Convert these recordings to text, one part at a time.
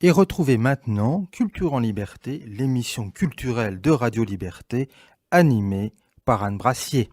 Et retrouvez maintenant Culture en Liberté, l'émission culturelle de Radio Liberté, animée par Anne Brassier.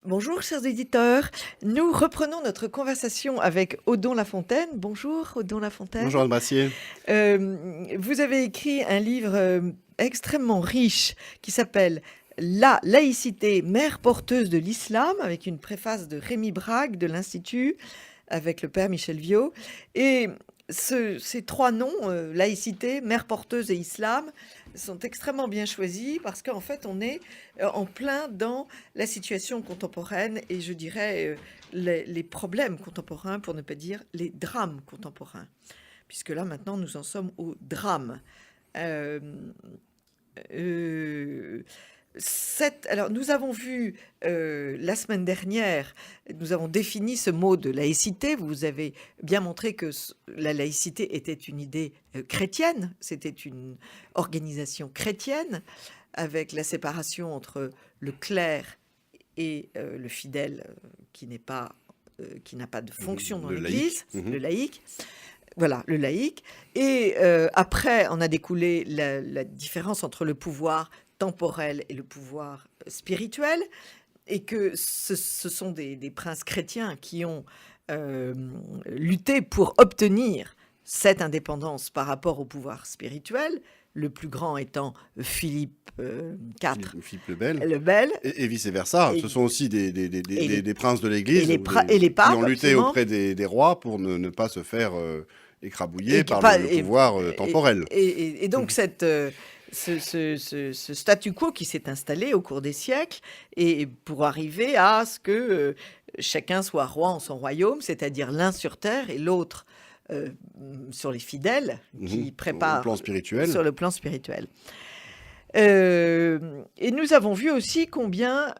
Bonjour chers éditeurs, nous reprenons notre conversation avec Odon Lafontaine. Bonjour Odon Lafontaine. Bonjour Anne Brassier. Vous avez écrit un livre extrêmement riche qui s'appelle La laïcité, mère porteuse de l'islam, avec une préface de Rémi Brague de l'Institut, avec le père Michel Viau. Et ces trois noms, laïcité, mère porteuse et islam, sont extrêmement bien choisis parce qu'en fait, on est en plein dans la situation contemporaine et je dirais les problèmes contemporains, pour ne pas dire les drames contemporains. Puisque là, maintenant, nous en sommes au drame. Alors, nous avons vu la semaine dernière, nous avons défini ce mot de laïcité. Vous avez bien montré que la laïcité était une idée chrétienne, c'était une organisation chrétienne, avec la séparation entre le clerc et le fidèle qui n'a pas de fonction dans l'Église, le laïc. Voilà, le laïc. Et après, on a découlé la différence entre le pouvoir temporel et le pouvoir spirituel, et que ce sont des princes chrétiens qui ont lutté pour obtenir cette indépendance par rapport au pouvoir spirituel, le plus grand étant Philippe IV. Philippe le Le Bel. Et vice-versa. Ce sont aussi des princes de l'Église et les papes, qui ont lutté absolument. auprès des rois pour ne pas se faire écrabouiller par le pouvoir temporel. Et donc, ce statu quo qui s'est installé au cours des siècles, et pour arriver à ce que chacun soit roi en son royaume, c'est-à-dire l'un sur terre et l'autre sur les fidèles qui préparent sur le plan spirituel. Et nous avons vu aussi combien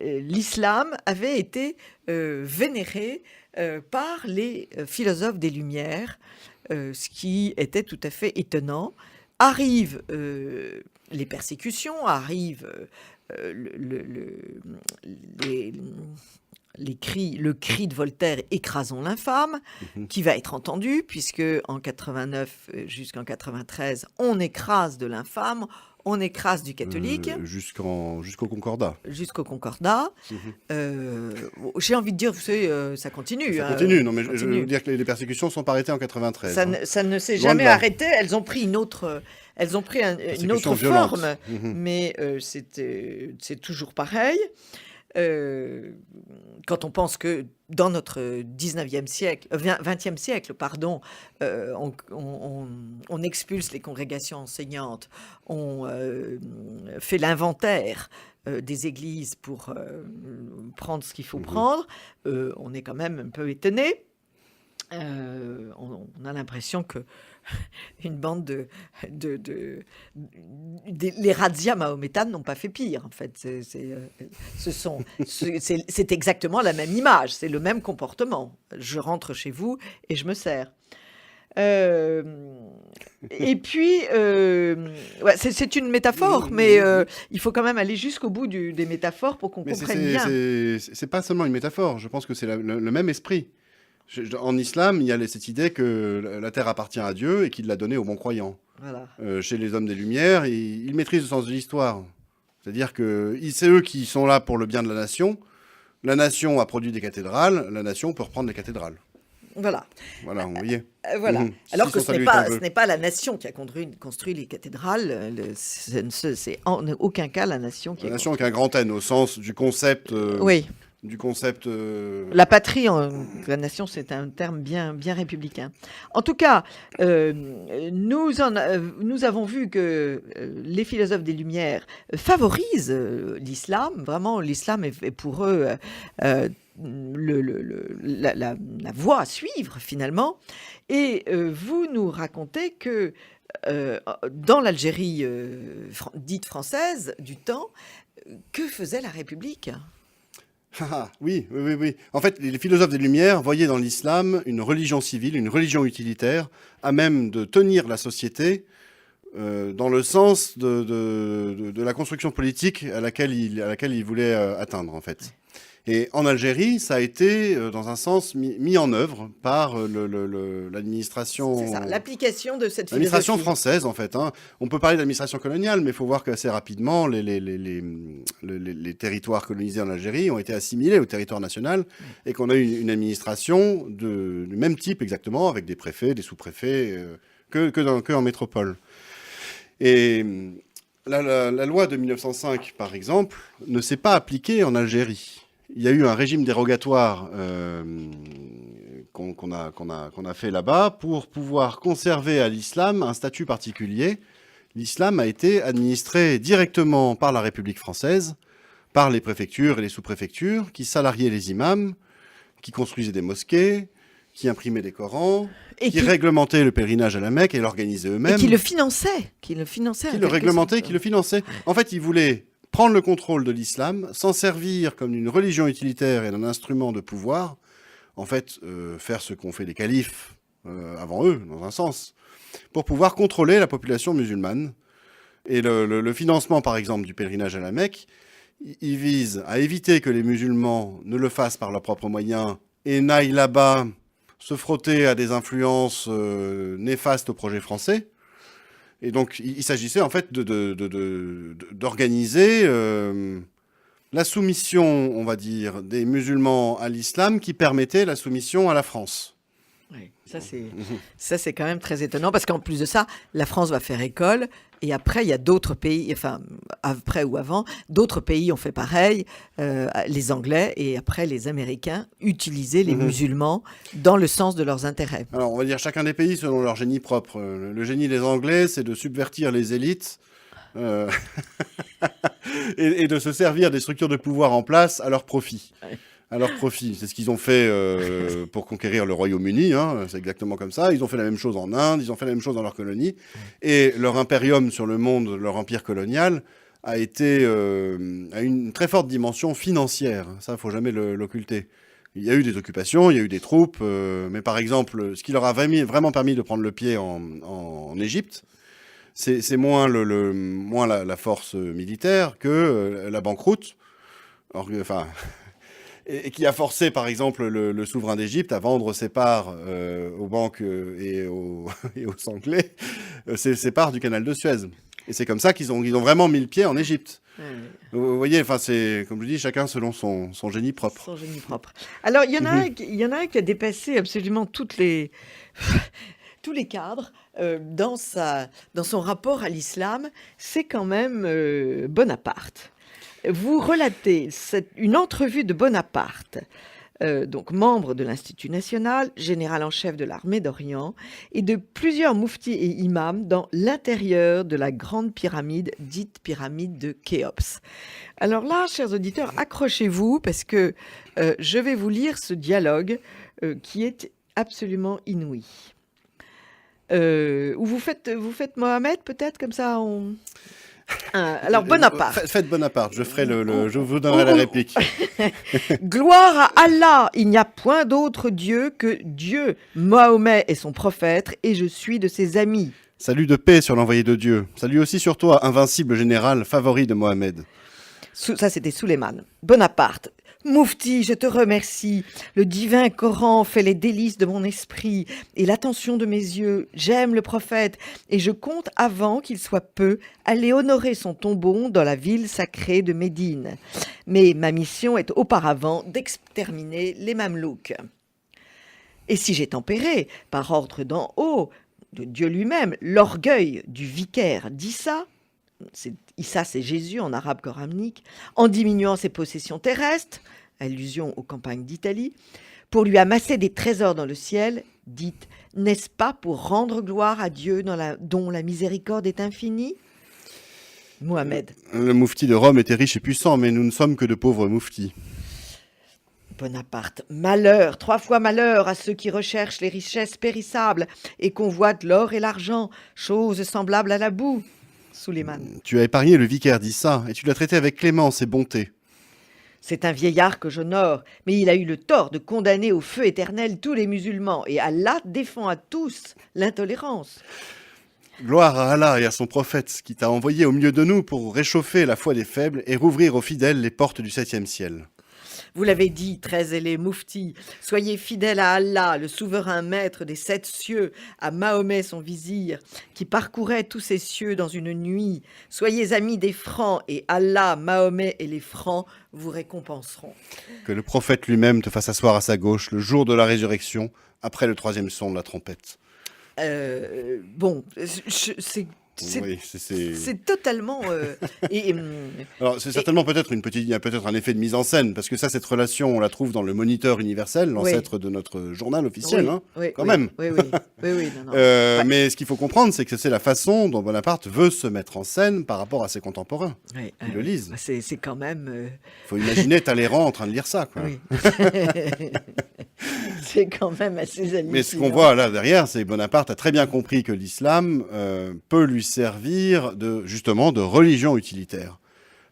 l'islam avait été vénéré par les philosophes des Lumières, ce qui était tout à fait étonnant. Arrivent les persécutions, arrivent le cri de Voltaire « Écrasons l'infâme », qui va être entendu, puisque en 89 jusqu'en 93, on écrase de l'infâme, on écrase du catholique. Jusqu'au Concordat. Jusqu'au Concordat. J'ai envie de dire, vous savez, ça continue. Ça continue, non, mais je veux dire que les persécutions ne sont pas arrêtées en 93. Ça ne s'est jamais arrêté. Elles ont pris une autre forme, mais c'est toujours pareil. Quand on pense que dans notre 20e siècle, on expulse les congrégations enseignantes, on fait l'inventaire des églises pour prendre ce qu'il faut prendre, on est quand même un peu étonné. On a l'impression que une bande les razzias mahométanes n'ont pas fait pire. En fait, c'est exactement la même image, c'est le même comportement. Je rentre chez vous et je me sers. Et puis, c'est une métaphore, mais il faut quand même aller jusqu'au bout des métaphores pour qu'on comprenne bien. C'est pas seulement une métaphore. Je pense que c'est le même esprit. En islam, il y a cette idée que la terre appartient à Dieu et qu'il l'a donnée aux bons croyants. Voilà. Chez les hommes des Lumières, ils maîtrisent le sens de l'histoire. C'est-à-dire que c'est eux qui sont là pour le bien de la nation. La nation a produit des cathédrales, la nation peut reprendre les cathédrales. Voilà. Voilà, vous voyez. Voilà. Alors que ce n'est pas la nation qui a construit les cathédrales. C'est en aucun cas la nation qui a construit. La nation avec un grand N, au sens du concept... oui. Du concept... La patrie, la nation, c'est un terme bien républicain. En tout cas, nous avons vu que les philosophes des Lumières favorisent l'islam. Vraiment, l'islam est pour eux la voie à suivre, finalement. Et vous nous racontez que dans l'Algérie dite française du temps, que faisait la République? Oui, oui, oui, oui. En fait, les philosophes des Lumières voyaient dans l'islam une religion civile, une religion utilitaire, à même de tenir la société dans le sens de la construction politique à laquelle ils voulaient atteindre, en fait. Et en Algérie, ça a été, dans un sens, mis en œuvre par l'administration... C'est ça, l'application de cette L'administration philosophie. française, en fait. Hein. On peut parler d'administration coloniale, mais il faut voir qu'assez rapidement, les territoires colonisés en Algérie ont été assimilés au territoire national et qu'on a eu une administration du même type exactement, avec des préfets, des sous-préfets, que en métropole. Et la loi de 1905, par exemple, ne s'est pas appliquée en Algérie. Il y a eu un régime dérogatoire qu'on a fait là-bas pour pouvoir conserver à l'islam un statut particulier. L'islam a été administré directement par la République française, par les préfectures et les sous-préfectures, qui salariaient les imams, qui construisaient des mosquées, qui imprimaient des Corans, qui réglementaient le pèlerinage à la Mecque et l'organisaient eux-mêmes. Et qui le finançaient. Qui le réglementaient, qui le finançaient. En fait, ils voulaient prendre le contrôle de l'islam, s'en servir comme d'une religion utilitaire et d'un instrument de pouvoir, en fait, faire ce qu'ont fait les califes avant eux, dans un sens, pour pouvoir contrôler la population musulmane. Et le financement, par exemple, du pèlerinage à la Mecque, il vise à éviter que les musulmans ne le fassent par leurs propres moyens et n'aillent là-bas se frotter à des influences néfastes au projet français. Et donc, il s'agissait en fait d'organiser la soumission, on va dire, des musulmans à l'islam qui permettait la soumission à la France. Oui, ça c'est quand même très étonnant parce qu'en plus de ça, la France va faire école et après il y a d'autres pays, enfin après ou avant, d'autres pays ont fait pareil, les Anglais et après les Américains utilisaient les musulmans dans le sens de leurs intérêts. Alors on va dire chacun des pays selon leur génie propre. Le génie des Anglais, c'est de subvertir les élites et de se servir des structures de pouvoir en place à leur profit. Ouais. À leur profit. C'est ce qu'ils ont fait pour conquérir le Royaume-Uni. Hein. C'est exactement comme ça. Ils ont fait la même chose en Inde, ils ont fait la même chose dans leurs colonies. Et leur impérium sur le monde, leur empire colonial, a une très forte dimension financière. Ça, il ne faut jamais l'occulter. Il y a eu des occupations, il y a eu des troupes. Mais par exemple, ce qui leur a vraiment permis de prendre le pied en Égypte, c'est moins la force militaire que la banqueroute. Et qui a forcé, par exemple, le souverain d'Égypte à vendre ses parts aux banques et aux Anglais, ses parts du canal de Suez. Et c'est comme ça qu'ils ont vraiment mis le pied en Égypte. Vous voyez, c'est, comme je dis, chacun selon son génie propre. Son génie propre. Alors, il y en a un qui a dépassé absolument tous les cadres dans son rapport à l'islam, c'est quand même Bonaparte. Vous relatez une entrevue de Bonaparte, donc membre de l'Institut national, général en chef de l'armée d'Orient, et de plusieurs mouftis et imams dans l'intérieur de la grande pyramide, dite pyramide de Khéops. Alors là, chers auditeurs, accrochez-vous parce que je vais vous lire ce dialogue qui est absolument inouï. Vous faites Mohamed, peut-être, comme ça on... Alors Bonaparte. Faites Bonaparte, je vous donnerai la réplique. Gloire à Allah, il n'y a point d'autre Dieu que Dieu. Mahomet est son prophète et je suis de ses amis. Salut de paix sur l'envoyé de Dieu. Salut aussi sur toi, invincible général, favori de Mohamed. Ça, c'était Suleiman. Bonaparte. Moufti, je te remercie. Le divin Coran fait les délices de mon esprit et l'attention de mes yeux. J'aime le prophète et je compte, avant qu'il soit peu, aller honorer son tombeau dans la ville sacrée de Médine. Mais ma mission est auparavant d'exterminer les Mamelouks. Et si j'ai tempéré, par ordre d'en haut, de Dieu lui-même, l'orgueil du vicaire d'Issa, Issa, c'est Jésus en arabe coranique, en diminuant ses possessions terrestres, allusion aux campagnes d'Italie, pour lui amasser des trésors dans le ciel, dites, n'est-ce pas pour rendre gloire à Dieu dont la miséricorde est infinie? Mohamed. Le moufti de Rome était riche et puissant, mais nous ne sommes que de pauvres mouftis. Bonaparte. Malheur, 3 fois malheur à ceux qui recherchent les richesses périssables et convoitent l'or et l'argent, choses semblables à la boue. Suleiman. Tu as épargné le vicaire d'Issa et tu l'as traité avec clémence et bonté. C'est un vieillard que j'honore, mais il a eu le tort de condamner au feu éternel tous les musulmans, et Allah défend à tous l'intolérance. Gloire à Allah et à son prophète qui t'a envoyé au milieu de nous pour réchauffer la foi des faibles et rouvrir aux fidèles les portes du 7e ciel. Vous l'avez dit, très zélé Moufti, soyez fidèles à Allah, le souverain maître des 7 cieux, à Mahomet son vizir, qui parcourait tous ces cieux dans une nuit. Soyez amis des francs, et Allah, Mahomet et les francs vous récompenseront. Que le prophète lui-même te fasse asseoir à sa gauche le jour de la résurrection, après le 3e son de la trompette. Bon, Oui, c'est totalement... Alors, c'est certainement il y a peut-être un effet de mise en scène, parce que ça, cette relation, on la trouve dans le Moniteur universel, l'ancêtre de notre journal officiel, quand même. Oui, non. Ouais. Mais ce qu'il faut comprendre, c'est que c'est la façon dont Bonaparte veut se mettre en scène par rapport à ses contemporains. Ils le lisent. C'est quand même... Il faut imaginer Talleyrand en train de lire ça, quoi. Oui. C'est quand même assez hallucinant. Mais ce qu'on voit là derrière, c'est que Bonaparte a très bien compris que l'islam peut lui servir justement de religion utilitaire.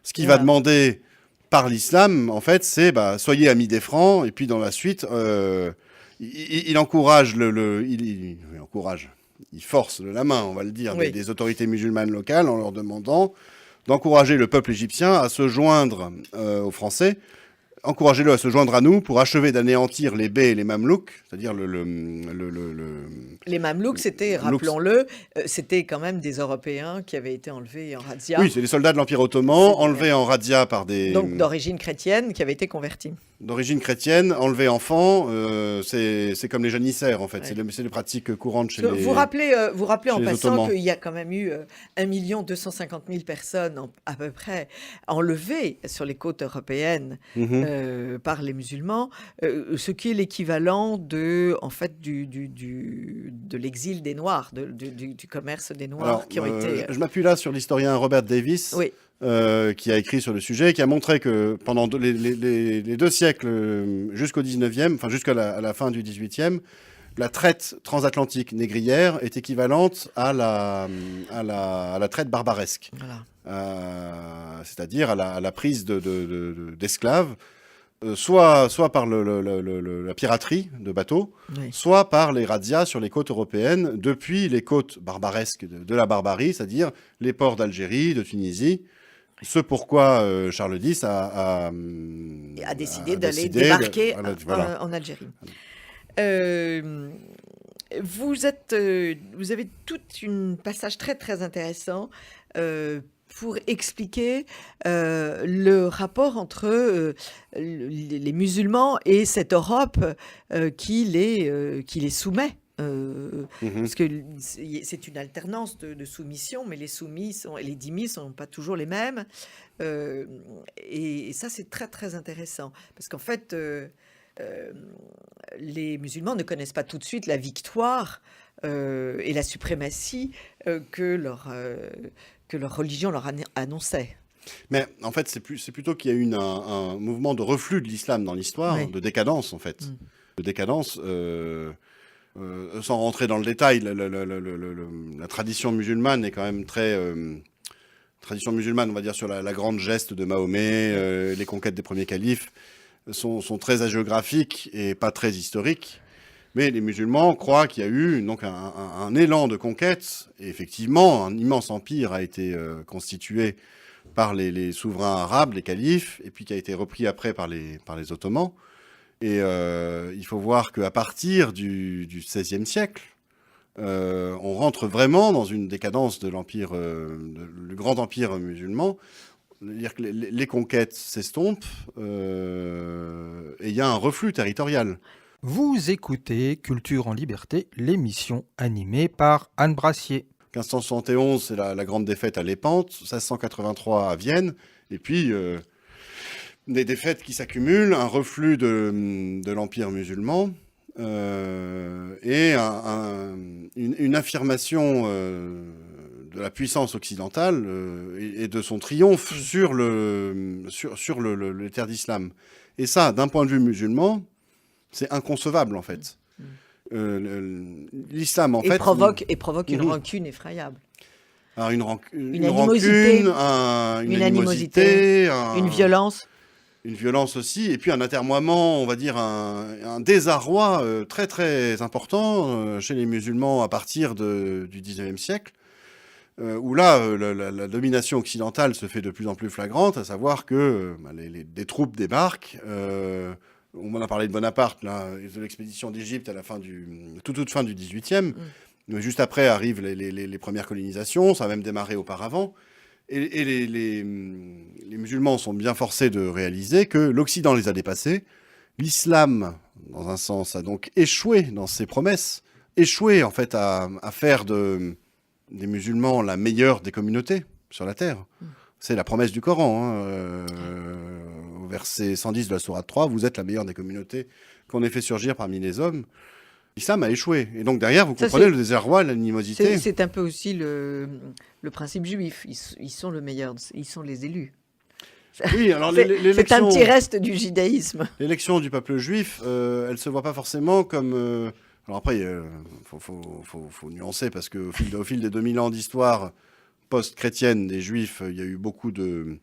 Ce qu'il va demander par l'islam, en fait, c'est soyez amis des francs, et puis dans la suite, il encourage il force de la main, on va le dire, des autorités musulmanes locales en leur demandant d'encourager le peuple égyptien à se joindre aux Français. Encouragez-le à se joindre à nous pour achever d'anéantir les Bey et les Mamelouks, c'est-à-dire Les Mamelouks, c'était, rappelons-le, c'était quand même des Européens qui avaient été enlevés en razzia. Oui, c'est les soldats de l'Empire ottoman, enlevés en razzia par des... Donc d'origine chrétienne, qui avaient été convertis. D'origine chrétienne, enlevés enfants, c'est comme les janissaires, en fait. Ouais. C'est les pratiques courantes chez les... Vous rappelez en passant qu'il y a quand même eu 1 250 000 personnes, à peu près, enlevées sur les côtes européennes par les musulmans, ce qui est l'équivalent de l'exil des Noirs, du commerce des Noirs. Alors, qui ont été... Je m'appuie là sur l'historien Robert Davis. Oui. Qui a écrit sur le sujet, qui a montré que pendant les 2 siècles, jusqu'au 19e, enfin jusqu'à la fin du 18e, la traite transatlantique négrière est équivalente à la traite barbaresque. Voilà. C'est-à-dire à la prise d'esclaves, soit par la piraterie de bateaux, soit par les razzias sur les côtes européennes, depuis les côtes barbaresques de la barbarie, c'est-à-dire les ports d'Algérie, de Tunisie. Ce pourquoi Charles X a décidé d'aller débarquer en Algérie. Vous avez tout un passage très très intéressant pour expliquer le rapport entre les musulmans et cette Europe qui les soumet. Parce que c'est une alternance de soumission, mais les soumis et les dhimmis ne sont pas toujours les mêmes. Et ça, c'est très, très intéressant. Parce qu'en fait, les musulmans ne connaissent pas tout de suite la victoire et la suprématie que leur religion leur annonçait. Mais en fait, c'est plutôt qu'il y a eu un mouvement de reflux de l'islam dans l'histoire, de décadence, en fait. De décadence... sans rentrer dans le détail, la tradition musulmane est quand même très... tradition musulmane, on va dire, sur la grande geste de Mahomet, les conquêtes des premiers califes, sont très hagiographiques et pas très historiques. Mais les musulmans croient qu'il y a eu donc un élan de conquête. Et effectivement, un immense empire a été constitué par les souverains arabes, les califes, et puis qui a été repris après par les Ottomans. Et il faut voir qu'à partir du XVIe siècle, on rentre vraiment dans une décadence de l'empire, du grand empire musulman. C'est-à-dire que les conquêtes s'estompent et il y a un reflux territorial. Vous écoutez Culture en Liberté, l'émission animée par Anne Brassier. 1571, c'est la grande défaite à Lépante, 1683 à Vienne, et puis... des défaites qui s'accumulent, un reflux de l'Empire musulman et une affirmation la puissance occidentale et de son triomphe sur les terres d'islam. Et ça, d'un point de vue musulman, c'est inconcevable, en fait. L'islam, en fait... provoque une Mhm. rancune effroyable. Alors une animosité, rancune, une animosité, animosité, une violence. une violence aussi, et puis un atermoiement, on va dire un désarroi très très important chez les musulmans à partir du 19e siècle, où là, la domination occidentale se fait de plus en plus flagrante, à savoir que des troupes débarquent. On en a parlé de Bonaparte, là, de l'expédition d'Égypte à la toute fin du 18e. Mais juste après arrivent les premières colonisations, ça a même démarré auparavant. Et les musulmans sont bien forcés de réaliser que l'Occident les a dépassés. L'islam, dans un sens, a donc échoué dans ses promesses, échoué en fait à faire des musulmans la meilleure des communautés sur la terre. C'est la promesse du Coran. Au verset 110 de la sourate 3, vous êtes la meilleure des communautés qu'on ait fait surgir parmi les hommes. L'islam a échoué. Et donc derrière, vous comprenez le désarroi, l'animosité. C'est un peu aussi le principe juif. Ils sont le meilleur, ils sont les élus. Oui, alors c'est un petit reste du judaïsme. L'élection du peuple juif, elle se voit pas forcément comme... Alors après, faut nuancer, parce qu'au fil des 2000 ans d'histoire post-chrétienne des juifs, il y a eu beaucoup de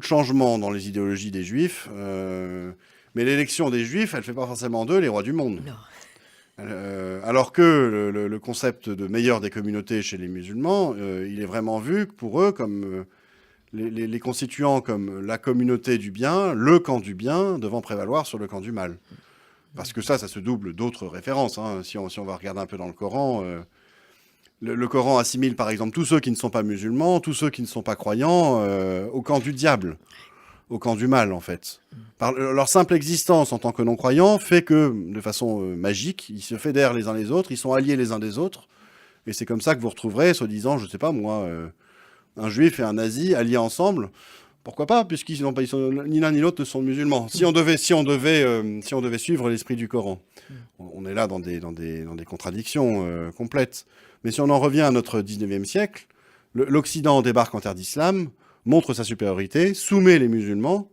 changements dans les idéologies des juifs. Mais l'élection des juifs, elle fait pas forcément d'eux les rois du monde. Non. Alors que le concept de meilleur des communautés chez les musulmans, il est vraiment vu pour eux comme les constituants comme la communauté du bien, le camp du bien devant prévaloir sur le camp du mal. Parce que ça se double d'autres références. Hein. Si on va regarder un peu dans le Coran, le Coran assimile par exemple tous ceux qui ne sont pas musulmans, tous ceux qui ne sont pas croyants au camp du diable, au camp du mal en fait. Par leur simple existence en tant que non-croyants fait que, de façon magique, ils se fédèrent les uns les autres, ils sont alliés les uns des autres, et c'est comme ça que vous retrouverez, soi-disant, je sais pas moi, un juif et un nazi alliés ensemble. Pourquoi pas, puisqu'ils n'ont pas, ni l'un ni l'autre ne sont musulmans. Si on devait suivre l'esprit du Coran, on est là dans des contradictions complètes. Mais si on en revient à notre 19e siècle, l'Occident débarque en terre d'islam, montre sa supériorité, soumet les musulmans.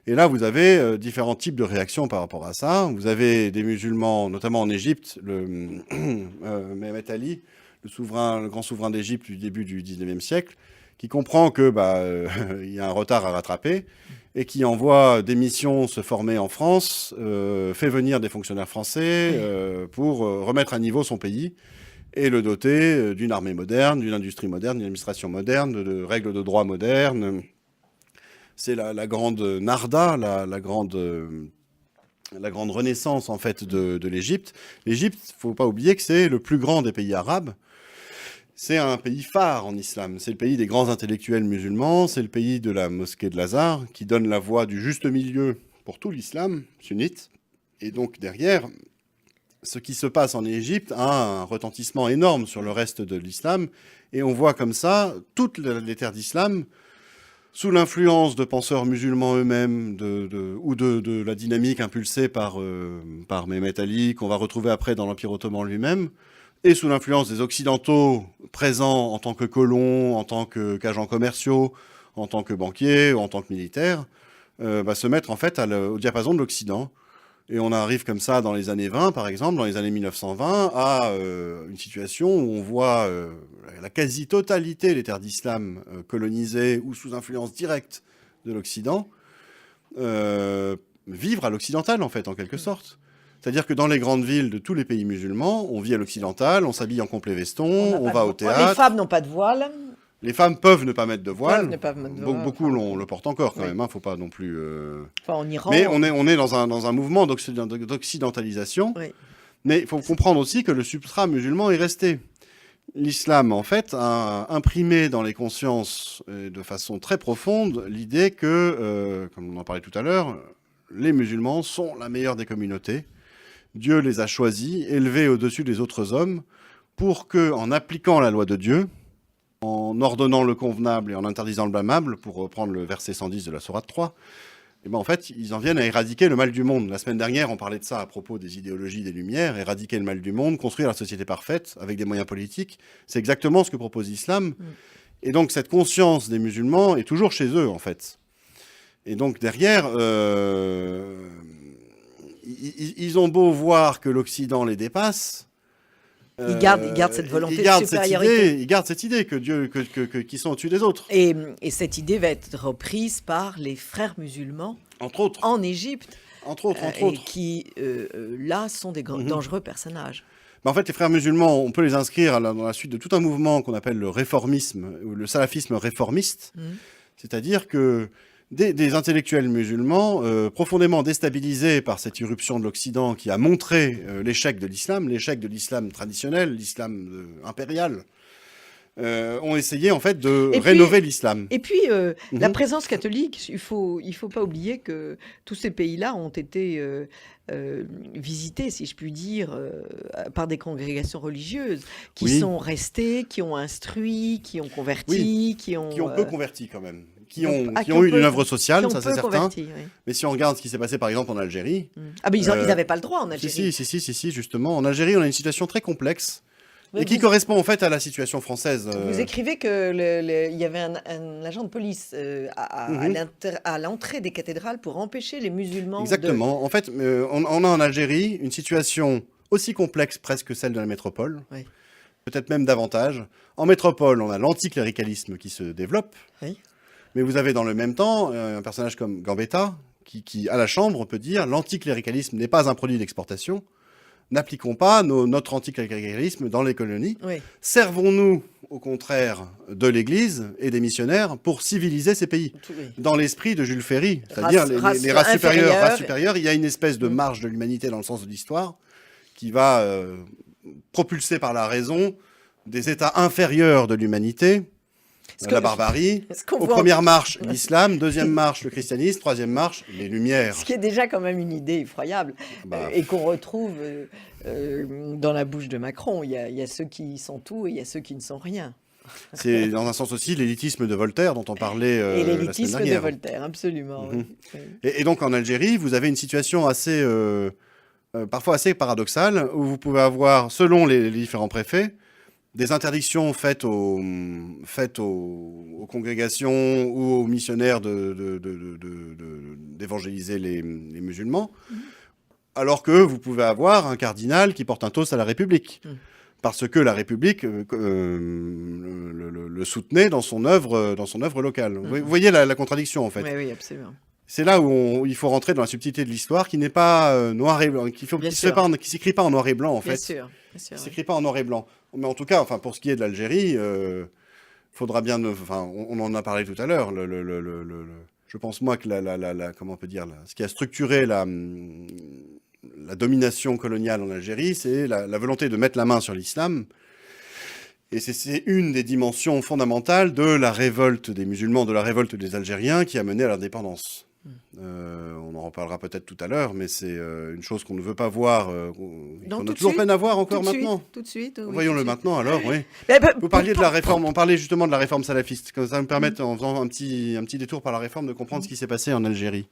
Et là, vous avez différents types de réactions par rapport à ça. Vous avez des musulmans, notamment en Égypte, Mehmet Ali, le grand souverain d'Égypte du début du 19e siècle, qui comprend que il y a un retard à rattraper et qui envoie des missions se former en France, fait venir des fonctionnaires français pour remettre à niveau son pays et le doter d'une armée moderne, d'une industrie moderne, d'une administration moderne, de règles de droit modernes. C'est la grande Narda, la grande renaissance en fait de l'Égypte. L'Égypte, faut pas oublier que c'est le plus grand des pays arabes. C'est un pays phare en islam. C'est le pays des grands intellectuels musulmans. C'est le pays de la mosquée de Lazare qui donne la voie du juste milieu pour tout l'islam sunnite. Et donc derrière, ce qui se passe en Égypte a un retentissement énorme sur le reste de l'islam. Et on voit comme ça toutes les terres d'islam sous l'influence de penseurs musulmans eux-mêmes ou de la dynamique impulsée par Mehmet Ali, qu'on va retrouver après dans l'Empire ottoman lui-même, et sous l'influence des Occidentaux présents en tant que colons, en tant qu'agents commerciaux, en tant que banquiers ou en tant que militaires, se mettre en fait au diapason de l'Occident. Et on arrive comme ça dans les années 20, par exemple, dans les années 1920, à une situation où on voit la quasi-totalité des terres d'islam colonisées ou sous influence directe de l'Occident vivre à l'occidental, en fait, en quelque sorte. C'est-à-dire que dans les grandes villes de tous les pays musulmans, on vit à l'occidental, on s'habille en complet veston, on va au théâtre. Les femmes n'ont pas de voile. Les femmes peuvent ne pas mettre de voile. Beaucoup le portent encore quand même, faut pas non plus... Enfin, en Iran... Mais on est dans un mouvement d'occidentalisation. Oui. Mais il faut comprendre aussi que le substrat musulman est resté. L'islam, en fait, a imprimé dans les consciences de façon très profonde l'idée que, comme on en parlait tout à l'heure, les musulmans sont la meilleure des communautés. Dieu les a choisis, élevés au-dessus des autres hommes, pour que, en appliquant la loi de Dieu, en ordonnant le convenable et en interdisant le blâmable, pour reprendre le verset 110 de la sourate 3, et ben en fait, ils en viennent à éradiquer le mal du monde. La semaine dernière, on parlait de ça à propos des idéologies des Lumières, éradiquer le mal du monde, construire la société parfaite avec des moyens politiques. C'est exactement ce que propose l'islam. Et donc, cette conscience des musulmans est toujours chez eux, en fait. Et donc, derrière, ils ont beau voir que l'Occident les dépasse. Ils gardent cette volonté de supériorité. Ils gardent cette idée que Dieu, qu'ils sont au-dessus des autres. Et cette idée va être reprise par les frères musulmans Entre autres. en Égypte, Entre autres. et qui, là, sont des dangereux personnages. En fait, les frères musulmans, on peut les inscrire dans la suite de tout un mouvement qu'on appelle le réformisme, ou le salafisme réformiste. C'est-à-dire que des intellectuels musulmans profondément déstabilisés par cette irruption de l'Occident qui a montré l'échec de l'islam traditionnel, l'islam impérial, ont essayé en fait de rénover l'islam. Et puis la présence catholique, il faut pas oublier que tous ces pays-là ont été visités, si je puis dire, par des congrégations religieuses qui sont restées, qui ont instruit, qui ont converti, qui ont peu converti quand même. Qui ont eu une œuvre sociale, ça c'est certain. Oui. Mais si on regarde ce qui s'est passé par exemple en Algérie... Ah mais ils n'avaient pas le droit en Algérie. Si, justement. En Algérie, on a une situation très complexe et qui correspond en fait à la situation française. Vous écrivez qu'il y avait un agent de police à l'entrée des cathédrales pour empêcher les musulmans Exactement. En fait, on a en Algérie une situation aussi complexe presque que celle de la métropole. Oui. Peut-être même davantage. En métropole, on a l'anticléricalisme qui se développe. Oui. Mais vous avez dans le même temps un personnage comme Gambetta qui, à la Chambre, peut dire l'anticléricalisme n'est pas un produit d'exportation. N'appliquons pas notre anticléricalisme dans les colonies. Oui. Servons-nous, au contraire, de l'Église et des missionnaires pour civiliser ces pays. Oui. Dans l'esprit de Jules Ferry, c'est-à-dire les races supérieures, il y a une espèce de marche de l'humanité dans le sens de l'histoire qui va, propulser par la raison, des états inférieurs de l'humanité, la barbarie. Première marche, l'islam. Deuxième marche, le christianisme. Troisième marche, les Lumières. Ce qui est déjà quand même une idée effroyable et qu'on retrouve dans la bouche de Macron. Il y a ceux qui sont tout et il y a ceux qui ne sont rien. C'est dans un sens aussi l'élitisme de Voltaire dont on parlait et l'élitisme de Voltaire, absolument. Oui. Et donc en Algérie, vous avez une situation assez, parfois assez paradoxale où vous pouvez avoir, selon les différents préfets, des interdictions faites aux congrégations ou aux missionnaires d'évangéliser les musulmans, alors que vous pouvez avoir un cardinal qui porte un toast à la République, parce que la République le soutenait dans son œuvre locale. Vous voyez la contradiction, en fait. Oui, absolument. C'est là où il faut rentrer dans la subtilité de l'histoire, qui n'est pas noir et blanc, qui s'écrit pas en noir et blanc, en fait. Bien sûr. Qui s'écrit pas en noir et blanc. Mais en tout cas, enfin, pour ce qui est de l'Algérie, faudra bien... on en a parlé tout à l'heure. Je pense, moi, que comment on peut dire, ce qui a structuré la domination coloniale en Algérie, c'est la volonté de mettre la main sur l'islam. Et c'est une des dimensions fondamentales de la révolte des musulmans, de la révolte des Algériens qui a mené à l'indépendance. On en reparlera peut-être tout à l'heure, mais c'est une chose qu'on ne veut pas voir, qu'on a toujours peine à voir encore maintenant. Tout de suite. Oui, voyons-le maintenant alors, oui. Vous parliez de la réforme, on parlait justement de la réforme salafiste. Ça me permet, en faisant un petit détour par la réforme, de comprendre ce qui s'est passé en Algérie.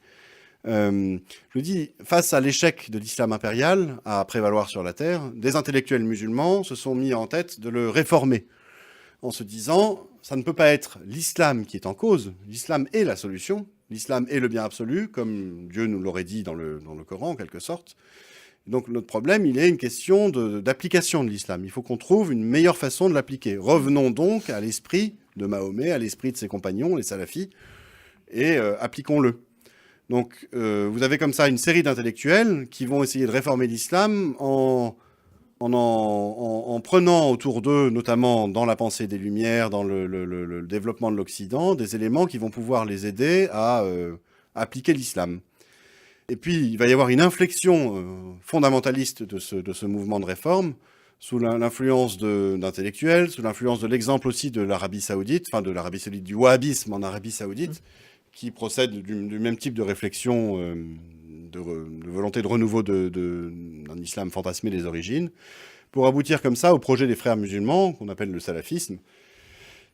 Je vous dis, face à l'échec de l'islam impérial à prévaloir sur la terre, des intellectuels musulmans se sont mis en tête de le réformer, en se disant, ça ne peut pas être l'islam qui est en cause, l'islam est la solution, l'islam est le bien absolu, comme Dieu nous l'aurait dit dans le Coran, en quelque sorte. Donc notre problème, il est une question d'application de l'islam. Il faut qu'on trouve une meilleure façon de l'appliquer. Revenons donc à l'esprit de Mahomet, à l'esprit de ses compagnons, les salafis, et appliquons-le. Donc vous avez comme ça une série d'intellectuels qui vont essayer de réformer l'islam en prenant autour d'eux, notamment dans la pensée des Lumières, dans le développement de l'Occident, des éléments qui vont pouvoir les aider à appliquer l'islam. Et puis, il va y avoir une inflexion fondamentaliste de ce mouvement de réforme, sous l'influence d'intellectuels, sous l'influence de l'exemple aussi de l'Arabie Saoudite, enfin de l'Arabie Saoudite, du wahhabisme en Arabie Saoudite, qui procède du même type de réflexion, de volonté de renouveau d'un islam fantasmé des origines, pour aboutir comme ça au projet des frères musulmans, qu'on appelle le salafisme,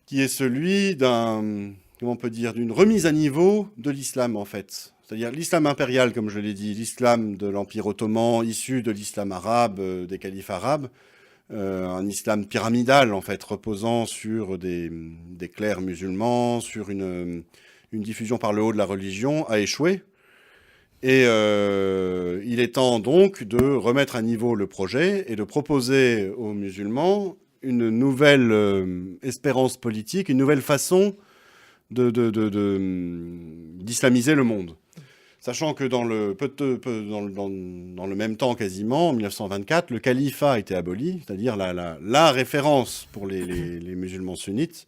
qui est celui comment on peut dire, d'une remise à niveau de l'islam, en fait. C'est-à-dire l'islam impérial, comme je l'ai dit, l'islam de l'Empire ottoman, issu de l'islam arabe, des califes arabes, un islam pyramidal, en fait, reposant sur des clercs musulmans, sur une diffusion par le haut de la religion, a échoué. Et il est temps donc de remettre à niveau le projet et de proposer aux musulmans une nouvelle espérance politique, une nouvelle façon d'islamiser le monde. Sachant que dans le même temps, quasiment, en 1924, le califat a été aboli, c'est-à-dire la référence pour les musulmans sunnites,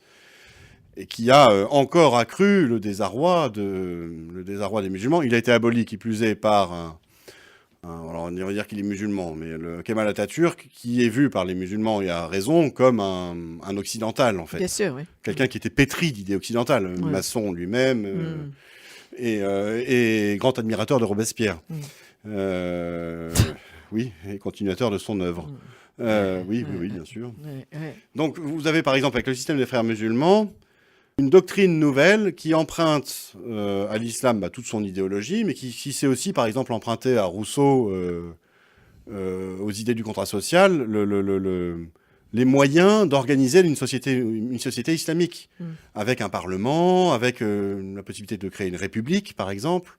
et qui a encore accru le désarroi des musulmans. Il a été aboli, qui plus est, par alors on va dire qu'il est musulman, mais le Kemal Atatürk, qui est vu par les musulmans, et à raison, comme un occidental, en fait. Bien sûr, oui. Quelqu'un qui était pétri d'idées occidentales, maçon lui-même, et grand admirateur de Robespierre. Oui, et continuateur de son œuvre. Oui, bien sûr. Donc, vous avez par exemple, avec le système des frères musulmans, une doctrine nouvelle qui emprunte à l'islam toute son idéologie, mais qui sait aussi, par exemple, emprunter à Rousseau, aux idées du contrat social, les moyens d'organiser une société islamique, avec un parlement, avec la possibilité de créer une république, par exemple.